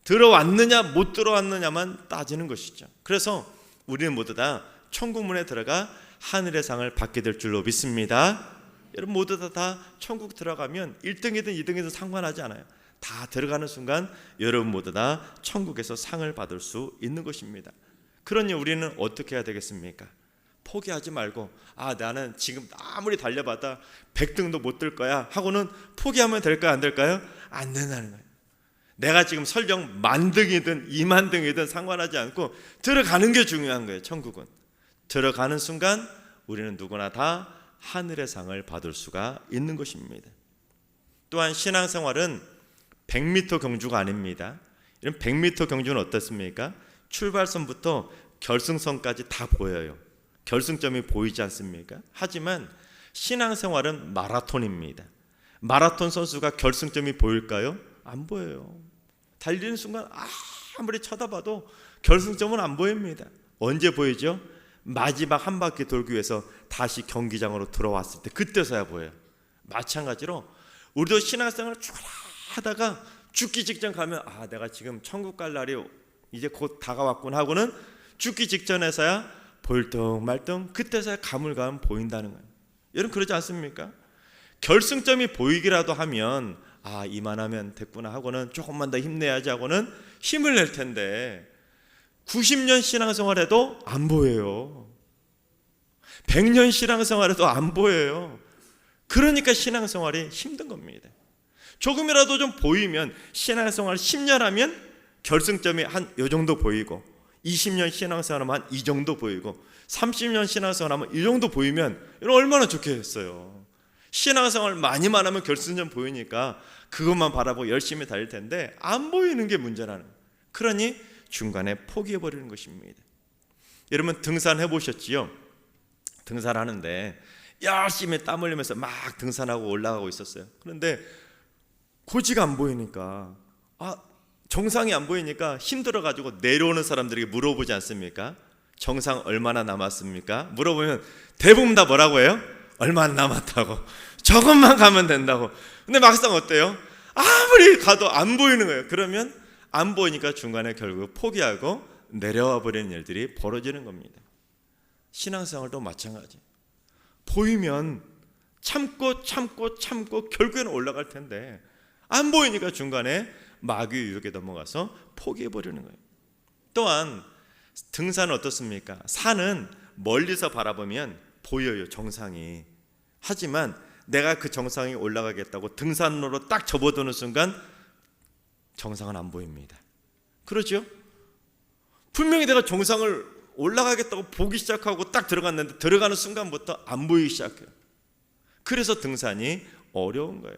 들어왔느냐 못 들어왔느냐만 따지는 것이죠. 그래서 우리는 모두 다 천국문에 들어가 하늘의 상을 받게 될 줄로 믿습니다. 여러분 모두 다 천국 들어가면 1등이든 2등이든 상관하지 않아요. 다 들어가는 순간 여러분 모두 다 천국에서 상을 받을 수 있는 것입니다. 그러니 우리는 어떻게 해야 되겠습니까? 포기하지 말고 나는 지금 아무리 달려봐도 100등도 못 들 거야 하고는 포기하면 될까요? 안 될까요? 안 된다는 거예요. 내가 지금 설령 10,000등이든 20,000등이든 상관하지 않고 들어가는 게 중요한 거예요. 천국은 들어가는 순간 우리는 누구나 다 하늘의 상을 받을 수가 있는 것입니다. 또한 신앙생활은 100m 경주가 아닙니다. 이런 100m 경주는 어떻습니까? 출발선부터 결승선까지 다 보여요. 결승점이 보이지 않습니까? 하지만 신앙생활은 마라톤입니다. 마라톤 선수가 결승점이 보일까요? 안 보여요. 달리는 순간 아무리 쳐다봐도 결승점은 안 보입니다. 언제 보이죠? 마지막 한 바퀴 돌기 위해서 다시 경기장으로 들어왔을 때 그때서야 보여요. 마찬가지로 우리도 신앙생활을 쭉 하다가 죽기 직전 가면 내가 지금 천국 갈 날이 이제 곧 다가왔군 하고는 죽기 직전에서야 볼뚱말뚱 그때서야 가물가물 보인다는 거예요. 여러분 그러지 않습니까? 결승점이 보이기라도 하면 이만하면 됐구나 하고는 조금만 더 힘내야지 하고는 힘을 낼 텐데 90년 신앙생활에도 안 보여요. 100년 신앙생활에도 안 보여요. 그러니까 신앙생활이 힘든 겁니다. 조금이라도 좀 보이면 신앙생활 10년 하면 결승점이 한 요 정도 보이고 20년 신앙생활하면 한 이 정도 보이고 30년 신앙생활하면 이 정도 보이면 얼마나 좋겠어요. 신앙생활 많이만 하면 결승점 보이니까 그것만 바라보고 열심히 달릴 텐데 안 보이는 게 문제라는 거예요. 그러니 중간에 포기해버리는 것입니다. 여러분 등산해 보셨지요? 등산하는데 열심히 땀 흘리면서 막 등산하고 올라가고 있었어요. 그런데 고지가 안 보이니까 정상이 안 보이니까 힘들어가지고 내려오는 사람들에게 물어보지 않습니까? 정상 얼마나 남았습니까? 물어보면 대부분 다 뭐라고 해요? 얼마 안 남았다고. 조금만 가면 된다고. 근데 막상 어때요? 아무리 가도 안 보이는 거예요. 그러면 안 보이니까 중간에 결국 포기하고 내려와 버리는 일들이 벌어지는 겁니다. 신앙생활도 마찬가지. 보이면 참고 결국에는 올라갈 텐데 안 보이니까 중간에 마귀 유혹에 넘어가서 포기해버리는 거예요. 또한 등산은 어떻습니까? 산은 멀리서 바라보면 보여요, 정상이. 하지만 내가 그 정상에 올라가겠다고 등산로로 딱 접어드는 순간 정상은 안 보입니다. 그렇죠? 분명히 내가 정상을 올라가겠다고 보기 시작하고 딱 들어갔는데 들어가는 순간부터 안 보이기 시작해요. 그래서 등산이 어려운 거예요.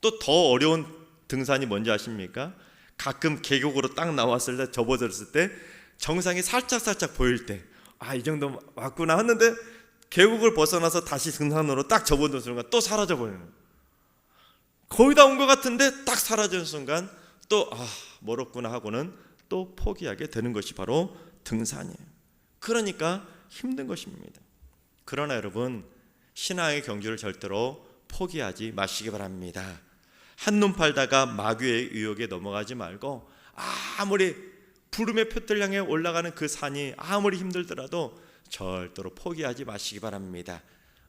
또 더 어려운 등산이 뭔지 아십니까? 가끔 계곡으로 딱 나왔을 때, 접어들었을 때 정상이 살짝 보일 때, 아, 이 정도 왔구나 했는데 계곡을 벗어나서 다시 등산으로 딱 접어든 순간 또 사라져 버리는 거예요. 거의 다 온 것 같은데 딱 사라지는 순간 또 멀었구나 하고는 또 포기하게 되는 것이 바로 등산이에요. 그러니까 힘든 것입니다. 그러나 여러분, 신앙의 경주를 절대로 포기하지 마시기 바랍니다. 한눈 팔다가 마귀의 유혹에 넘어가지 말고, 아무리 부름의 표들 향해 올라가는 그 산이 아무리 힘들더라도 절대로 포기하지 마시기 바랍니다.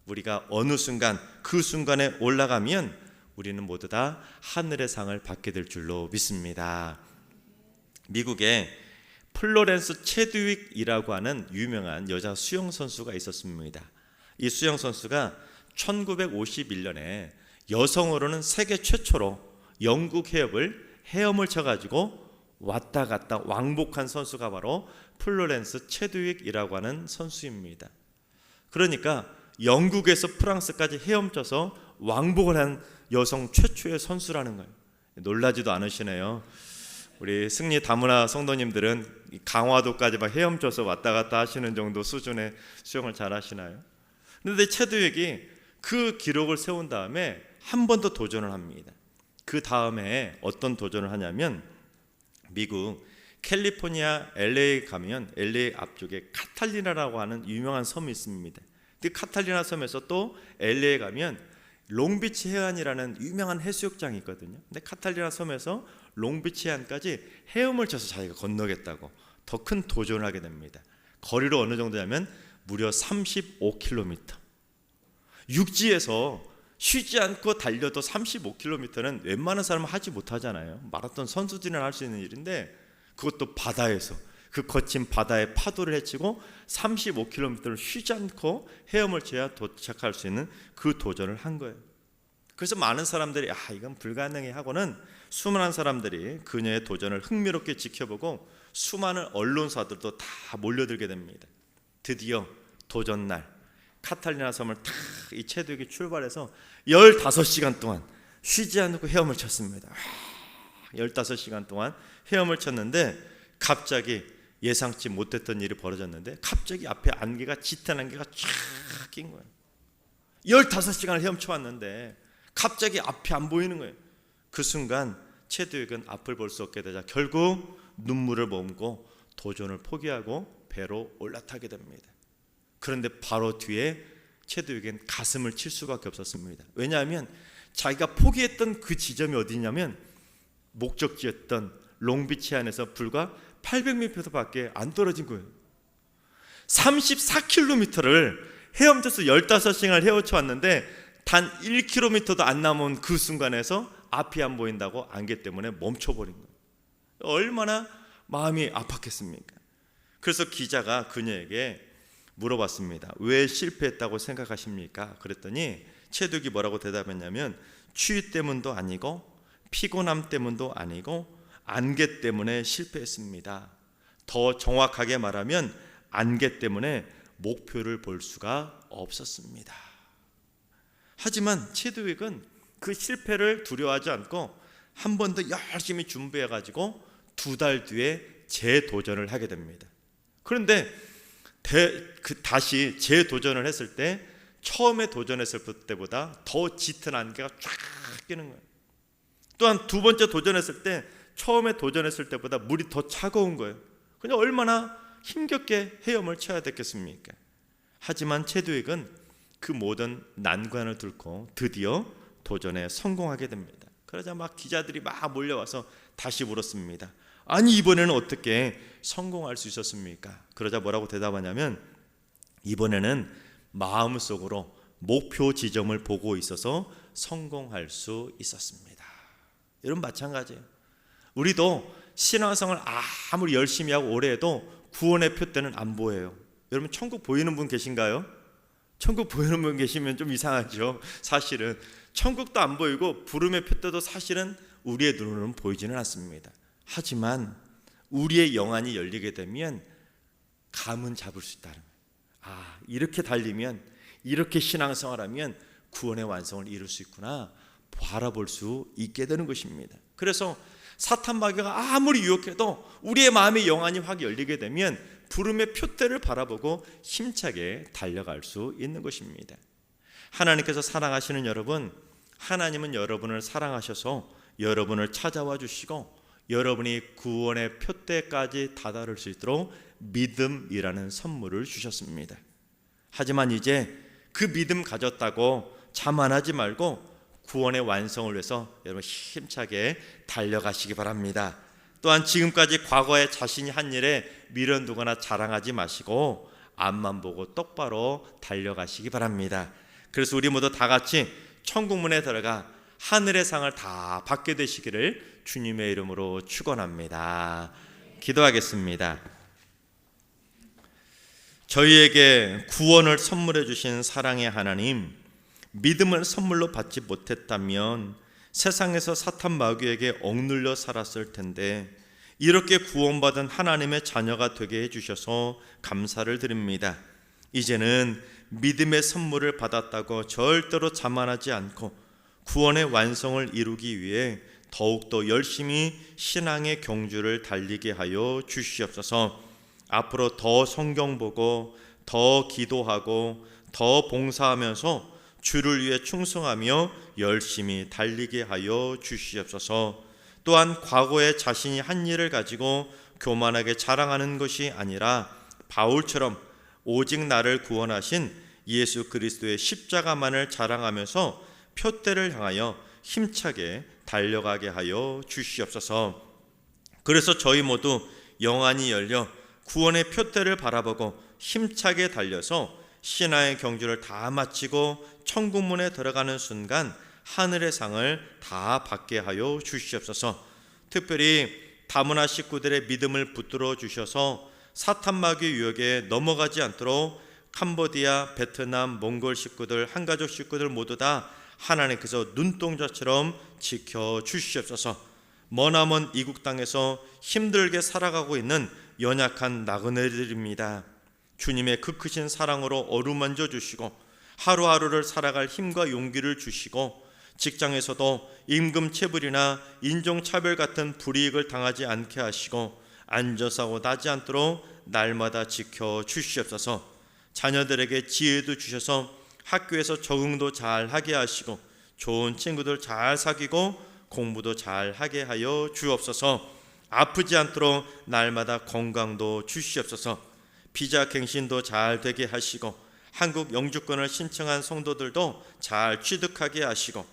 우리가 어느 순간, 그 순간에 올라가면 우리는 모두 다 하늘의 상을 받게 될 줄로 믿습니다. 미국에 플로렌스 체드윅이라고 하는 유명한 여자 수영 선수가 있었습니다. 이 수영 선수가 1951년에 여성으로는 세계 최초로 영국 해협을 헤엄을 쳐가지고 왔다 갔다 왕복한 선수가 바로 플로렌스 체드윅이라고 하는 선수입니다. 그러니까 영국에서 프랑스까지 헤엄쳐서 왕복을 한 여성 최초의 선수라는 거예요. 놀라지도 않으시네요. 우리 승리 다문화 성도님들은 강화도까지 막 헤엄쳐서 왔다 갔다 하시는 정도 수준의 수영을 잘 하시나요? 그런데 체드윅이 그 기록을 세운 다음에 한 번 더 도전을 합니다. 그 다음에 어떤 도전을 하냐면, 미국 캘리포니아 LA 가면 LA 앞쪽에 카탈리나라고 하는 유명한 섬이 있습니다. 그 카탈리나 섬에서 또 LA에 가면 롱비치 해안이라는 유명한 해수욕장이 있거든요. 근데 카탈리나 섬에서 롱비치 해안까지 헤엄을 쳐서 자기가 건너겠다고 더 큰 도전을 하게 됩니다. 거리로 어느 정도냐면 무려 35km. 육지에서 쉬지 않고 달려도 35km는 웬만한 사람은 하지 못하잖아요. 마라톤 선수들은 할 수 있는 일인데, 그것도 바다에서 그 거친 바다의 파도를 헤치고 35km를 쉬지 않고 헤엄을 쳐야 도착할 수 있는 그 도전을 한 거예요. 그래서 많은 사람들이 이건 불가능해 하고는 수많은 사람들이 그녀의 도전을 흥미롭게 지켜보고 수많은 언론사들도 다 몰려들게 됩니다. 드디어 도전날 카탈리나 섬을 탁 이 체드윅이 출발해서 15시간 동안 쉬지 않고 헤엄을 쳤습니다. 15시간 동안 헤엄을 쳤는데 갑자기 예상치 못했던 일이 벌어졌는데, 갑자기 앞에 안개가, 짙은 안개가 쫙 낀 거예요. 15시간을 헤엄쳐 왔는데 갑자기 앞이 안 보이는 거예요. 그 순간 체드윅은 앞을 볼 수 없게 되자 결국 눈물을 머금고 도전을 포기하고 배로 올라타게 됩니다. 그런데 바로 뒤에 체드윅은 가슴을 칠 수밖에 없었습니다. 왜냐하면 자기가 포기했던 그 지점이 어디냐면 목적지였던 롱비치 안에서 불과 800m밖에 안 떨어진 거예요. 34km를 헤엄쳐서 15시간을 헤엄쳐 왔는데 단 1km도 안 남은 그 순간에서 앞이 안 보인다고 안개 때문에 멈춰버린 거예요. 얼마나 마음이 아팠겠습니까? 그래서 기자가 그녀에게 물어봤습니다. 왜 실패했다고 생각하십니까? 그랬더니 체드윅이 뭐라고 대답했냐면, 추위 때문도 아니고 피곤함 때문도 아니고 안개 때문에 실패했습니다. 더 정확하게 말하면 안개 때문에 목표를 볼 수가 없었습니다. 하지만 체드윅은 그 실패를 두려워하지 않고 한 번 더 열심히 준비해가지고 2달 뒤에 재도전을 하게 됩니다. 그런데 다시 재도전을 했을 때 처음에 도전했을 때보다 더 짙은 안개가 쫙 끼는 거예요. 또한 두 번째 도전했을 때 처음에 도전했을 때보다 물이 더 차가운 거예요. 그냥 얼마나 힘겹게 헤엄을 쳐야 됐겠습니까? 하지만 체드윅은 그 모든 난관을 뚫고 드디어 도전에 성공하게 됩니다. 그러자 막 기자들이 막 몰려와서 다시 물었습니다. 아니, 이번에는 어떻게 성공할 수 있었습니까? 그러자 뭐라고 대답하냐면, 이번에는 마음속으로 목표 지점을 보고 있어서 성공할 수 있었습니다. 여러분, 마찬가지예요. 우리도 신앙생활 아무리 열심히 하고 오래 해도 구원의 표대는 안 보여요. 여러분, 천국 보이는 분 계신가요? 천국 보이는 분 계시면 좀 이상하죠. 사실은 천국도 안 보이고 부름의 표대도 사실은 우리의 눈으로는 보이지는 않습니다. 하지만 우리의 영안이 열리게 되면 감은 잡을 수 있다는 거예요. 이렇게 달리면, 이렇게 신앙생활하면 구원의 완성을 이룰 수 있구나. 바라볼 수 있게 되는 것입니다. 그래서 사탄 마귀가 아무리 유혹해도 우리의 마음의 영안이 확 열리게 되면 부름의 표대를 바라보고 힘차게 달려갈 수 있는 것입니다. 하나님께서 사랑하시는 여러분, 하나님은 여러분을 사랑하셔서 여러분을 찾아와 주시고 여러분이 구원의 표대까지 다다를 수 있도록 믿음이라는 선물을 주셨습니다. 하지만 이제 그 믿음 가졌다고 자만하지 말고 구원의 완성을 위해서 여러분 힘차게 달려가시기 바랍니다. 또한 지금까지 과거에 자신이 한 일에 미련두거나 자랑하지 마시고 앞만 보고 똑바로 달려가시기 바랍니다. 그래서 우리 모두 다 같이 천국문에 들어가 하늘의 상을 다 받게 되시기를 주님의 이름으로 축원합니다. 기도하겠습니다. 저희에게 구원을 선물해 주신 사랑의 하나님, 믿음을 선물로 받지 못했다면 세상에서 사탄 마귀에게 억눌려 살았을 텐데 이렇게 구원받은 하나님의 자녀가 되게 해주셔서 감사를 드립니다. 이제는 믿음의 선물을 받았다고 절대로 자만하지 않고 구원의 완성을 이루기 위해 더욱더 열심히 신앙의 경주를 달리게 하여 주시옵소서. 앞으로 더 성경 보고 더 기도하고 더 봉사하면서 주를 위해 충성하며 열심히 달리게 하여 주시옵소서. 또한 과거에 자신이 한 일을 가지고 교만하게 자랑하는 것이 아니라 바울처럼 오직 나를 구원하신 예수 그리스도의 십자가만을 자랑하면서 표대를 향하여 힘차게 달려가게 하여 주시옵소서. 그래서 저희 모두 영안이 열려 구원의 표대를 바라보고 힘차게 달려서 신앙의 경주를 다 마치고 천국문에 들어가는 순간 하늘의 상을 다 받게 하여 주시옵소서. 특별히 다문화 식구들의 믿음을 붙들어 주셔서 사탄 마귀 유혹에 넘어가지 않도록 캄보디아, 베트남, 몽골 식구들, 한가족 식구들 모두 다 하나님께서 눈동자처럼 지켜 주시옵소서. 머나먼 이국 땅에서 힘들게 살아가고 있는 연약한 나그네들입니다. 주님의 그 크신 사랑으로 어루만져 주시고 하루하루를 살아갈 힘과 용기를 주시고 직장에서도 임금체불이나 인종차별 같은 불이익을 당하지 않게 하시고 앉아서고 나지 않도록 날마다 지켜 주시옵소서. 자녀들에게 지혜도 주셔서 학교에서 적응도 잘 하게 하시고 좋은 친구들 잘 사귀고 공부도 잘 하게 하여 주옵소서. 아프지 않도록 날마다 건강도 주시옵소서. 비자 갱신도 잘 되게 하시고 한국 영주권을 신청한 성도들도 잘 취득하게 하시고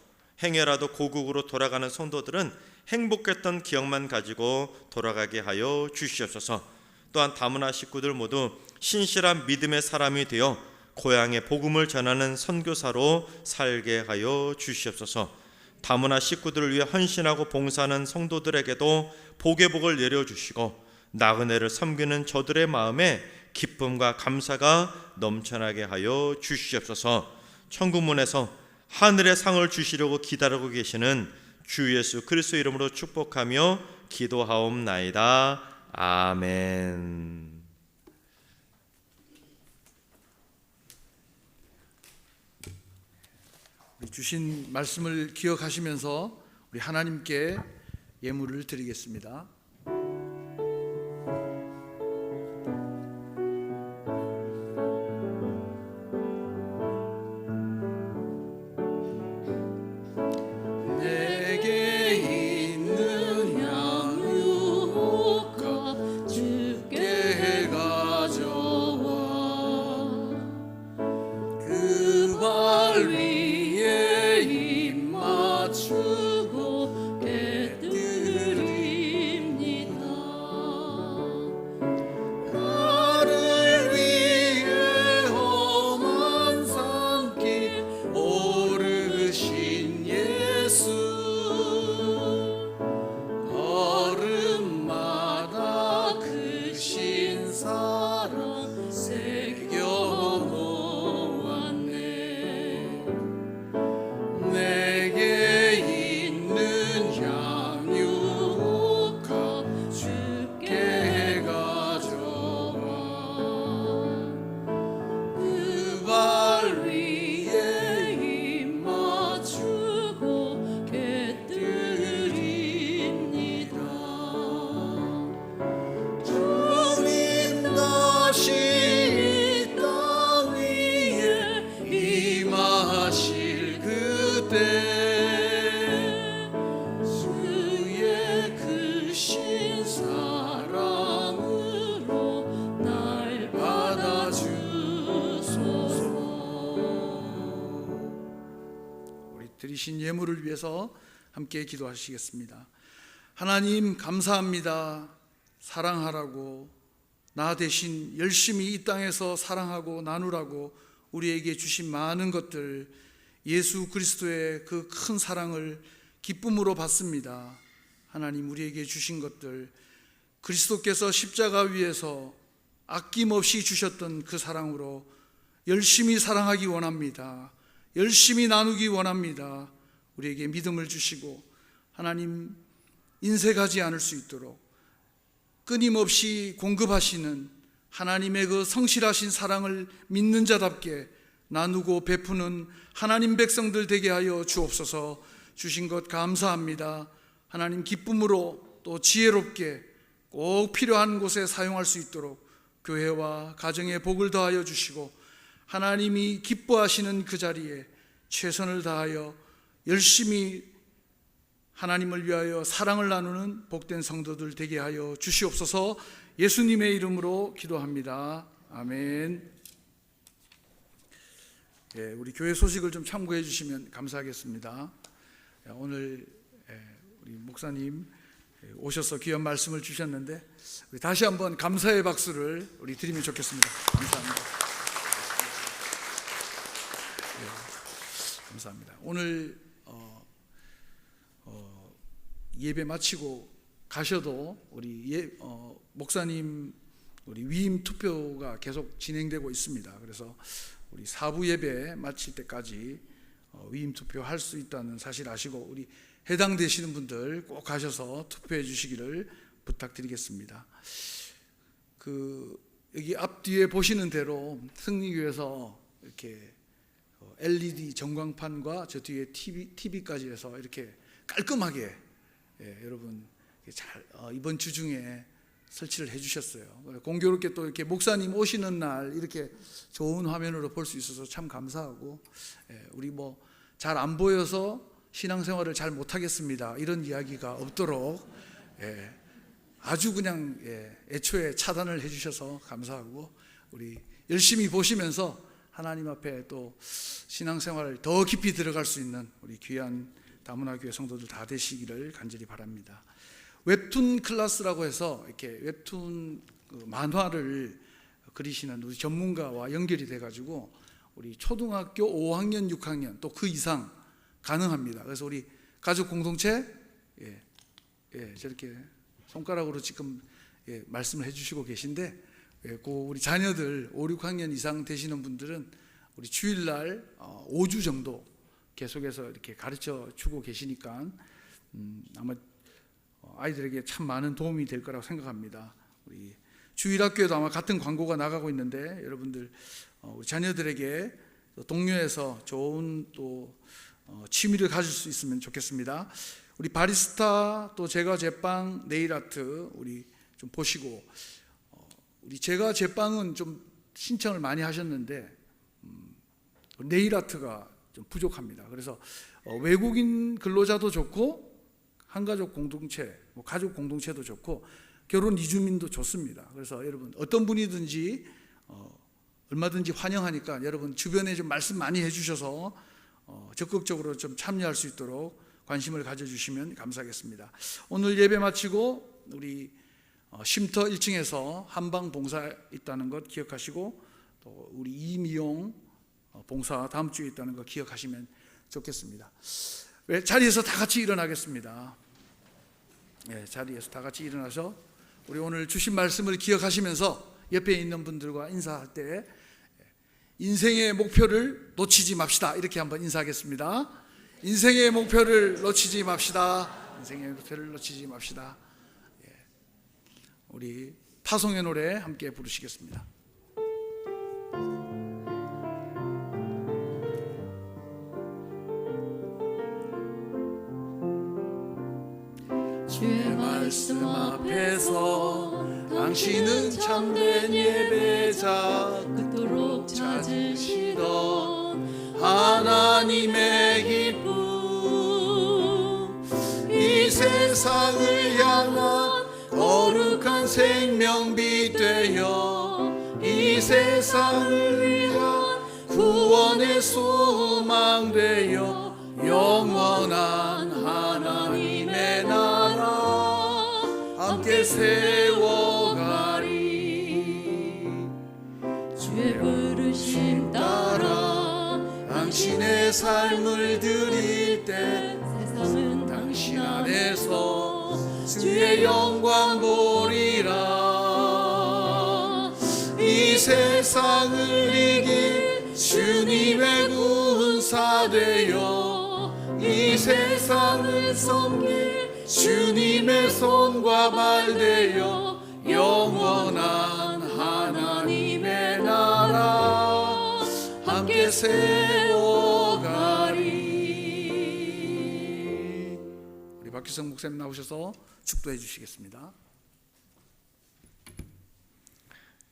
행여라도 고국으로 돌아가는 성도들은 행복했던 기억만 가지고 돌아가게 하여 주시옵소서. 또한 다문화 식구들 모두 신실한 믿음의 사람이 되어 고향의 복음을 전하는 선교사로 살게 하여 주시옵소서. 다문화 식구들을 위해 헌신하고 봉사하는 성도들에게도 복의 복을 내려주시고 나그네를 섬기는 저들의 마음에 기쁨과 감사가 넘쳐나게 하여 주시옵소서. 천국문에서 하늘의 상을 주시려고 기다리고 계시는 주 예수 그리스도 이름으로 축복하며 기도하옵나이다. 아멘. 주신 말씀을 기억하시면서 우리 하나님께 예물을 드리겠습니다. 내게 있는 양육과 주께 가져와 그 발 위에 입 맞추고 깨뜨림 드리신 예물을 위해서 함께 기도하시겠습니다. 하나님 감사합니다. 사랑하라고, 나 대신 열심히 이 땅에서 사랑하고 나누라고 우리에게 주신 많은 것들, 예수 그리스도의 그 큰 사랑을 기쁨으로 받습니다. 하나님, 우리에게 주신 것들, 그리스도께서 십자가 위에서 아낌없이 주셨던 그 사랑으로 열심히 사랑하기 원합니다. 열심히 나누기 원합니다. 우리에게 믿음을 주시고 하나님, 인색하지 않을 수 있도록 끊임없이 공급하시는 하나님의 그 성실하신 사랑을 믿는 자답게 나누고 베푸는 하나님 백성들 되게 하여 주옵소서. 주신 것 감사합니다. 하나님, 기쁨으로 또 지혜롭게 꼭 필요한 곳에 사용할 수 있도록 교회와 가정에 복을 더하여 주시고, 하나님이 기뻐하시는 그 자리에 최선을 다하여 열심히 하나님을 위하여 사랑을 나누는 복된 성도들 되게 하여 주시옵소서. 예수님의 이름으로 기도합니다. 아멘. 우리 교회 소식을 좀 참고해 주시면 감사하겠습니다. 오늘 우리 목사님 오셔서 귀한 말씀을 주셨는데, 우리 다시 한번 감사의 박수를 우리 드리면 좋겠습니다. 감사합니다. 감사합니다. 오늘 예배 마치고 가셔도 우리 목사님 우리 위임 투표가 계속 진행되고 있습니다. 그래서 우리 4부 예배 마칠 때까지 위임 투표할 수 있다는 사실 아시고, 우리 해당되시는 분들 꼭 가셔서 투표해 주시기를 부탁드리겠습니다. 여기 앞뒤에 보시는 대로 승리교회에서 이렇게 LED 전광판과 저 뒤에 TV까지 해서 이렇게 깔끔하게 여러분 잘 이번 주 중에 설치를 해주셨어요. 공교롭게 또 이렇게 목사님 오시는 날 이렇게 좋은 화면으로 볼 수 있어서 참 감사하고, 우리 뭐 잘 안 보여서 신앙생활을 잘 못하겠습니다 이런 이야기가 없도록 아주 그냥 애초에 차단을 해주셔서 감사하고, 우리 열심히 보시면서 하나님 앞에 또 신앙생활을 더 깊이 들어갈 수 있는 우리 귀한 다문화교회 성도들 다 되시기를 간절히 바랍니다. 웹툰 클래스라고 해서 이렇게 웹툰 만화를 그리시는 우리 전문가와 연결이 돼가지고 우리 초등학교 5학년, 6학년 또 그 이상 가능합니다. 그래서 우리 가족 공동체 저렇게 손가락으로 지금 말씀을 해주시고 계신데, 우리 자녀들 5, 6학년 이상 되시는 분들은 우리 주일날 5주 정도 계속해서 이렇게 가르쳐 주고 계시니까 아마 아이들에게 참 많은 도움이 될 거라고 생각합니다. 우리 주일학교에도 아마 같은 광고가 나가고 있는데, 여러분들 우리 자녀들에게 동료에서 좋은 또 취미를 가질 수 있으면 좋겠습니다. 우리 바리스타 또 제과 제빵 네일 아트 우리 좀 보시고, 우리 제과 제빵은 좀 신청을 많이 하셨는데 네일 아트가 좀 부족합니다. 그래서 외국인 근로자도 좋고 한가족 공동체, 가족 공동체도 좋고 결혼 이주민도 좋습니다. 그래서 여러분 어떤 분이든지 얼마든지 환영하니까 여러분 주변에 좀 말씀 많이 해주셔서 적극적으로 좀 참여할 수 있도록 관심을 가져주시면 감사하겠습니다. 오늘 예배 마치고 우리 쉼터 1층에서 한방 봉사 있다는 것 기억하시고, 또 우리 이미용 봉사 다음 주에 있다는 거 기억하시면 좋겠습니다. 자리에서 다 같이 일어나겠습니다. 자리에서 다 같이 일어나서 우리 오늘 주신 말씀을 기억하시면서 옆에 있는 분들과 인사할 때 인생의 목표를 놓치지 맙시다 이렇게 한번 인사하겠습니다. 인생의 목표를 놓치지 맙시다. 인생의 목표를 놓치지 맙시다. 우리 파송의 노래 함께 부르시겠습니다. 주의 말씀 앞에서 당신은 참된 예배자, 그토록 찾으시던 하나님의 기쁨, 이 세상을 향한 거룩한 생명비 되어 이 세상을 위한 구원의 소망 되어 영원한 하나님의 나라 함께 세워가리. 주의 부르심 따라 당신의 삶을 드릴 때 세상은 당신 안에서 주의 영광 보리라. 이 세상을 이길 주님의 군사 되어 이 세상을 섬길 주님의 손과 발 되어 영원한 하나님의 나라 함께 세워가리. 우리 박기성 목사님 나오셔서 축도해 주시겠습니다.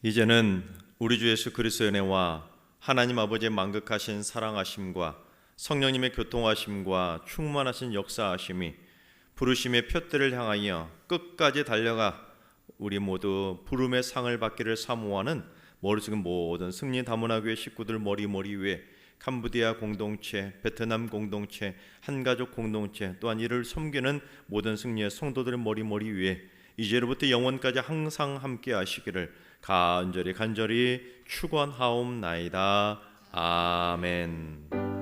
이제는 우리 주 예수 그리스도의 은혜와 하나님 아버지의 만극하신 사랑하심과 성령님의 교통하심과 충만하신 역사하심이 부르심의 표대를 향하여 끝까지 달려가 우리 모두 부름의 상을 받기를 사모하는 머릿속은 모든 승리 다문화교회 식구들 머리 위에 캄보디아 공동체, 베트남 공동체, 한가족 공동체 또한 이를 섬기는 모든 승리의 성도들의 머리 위에 이제로부터 영원까지 항상 함께 하시기를 간절히 축원하옵나이다. 아멘.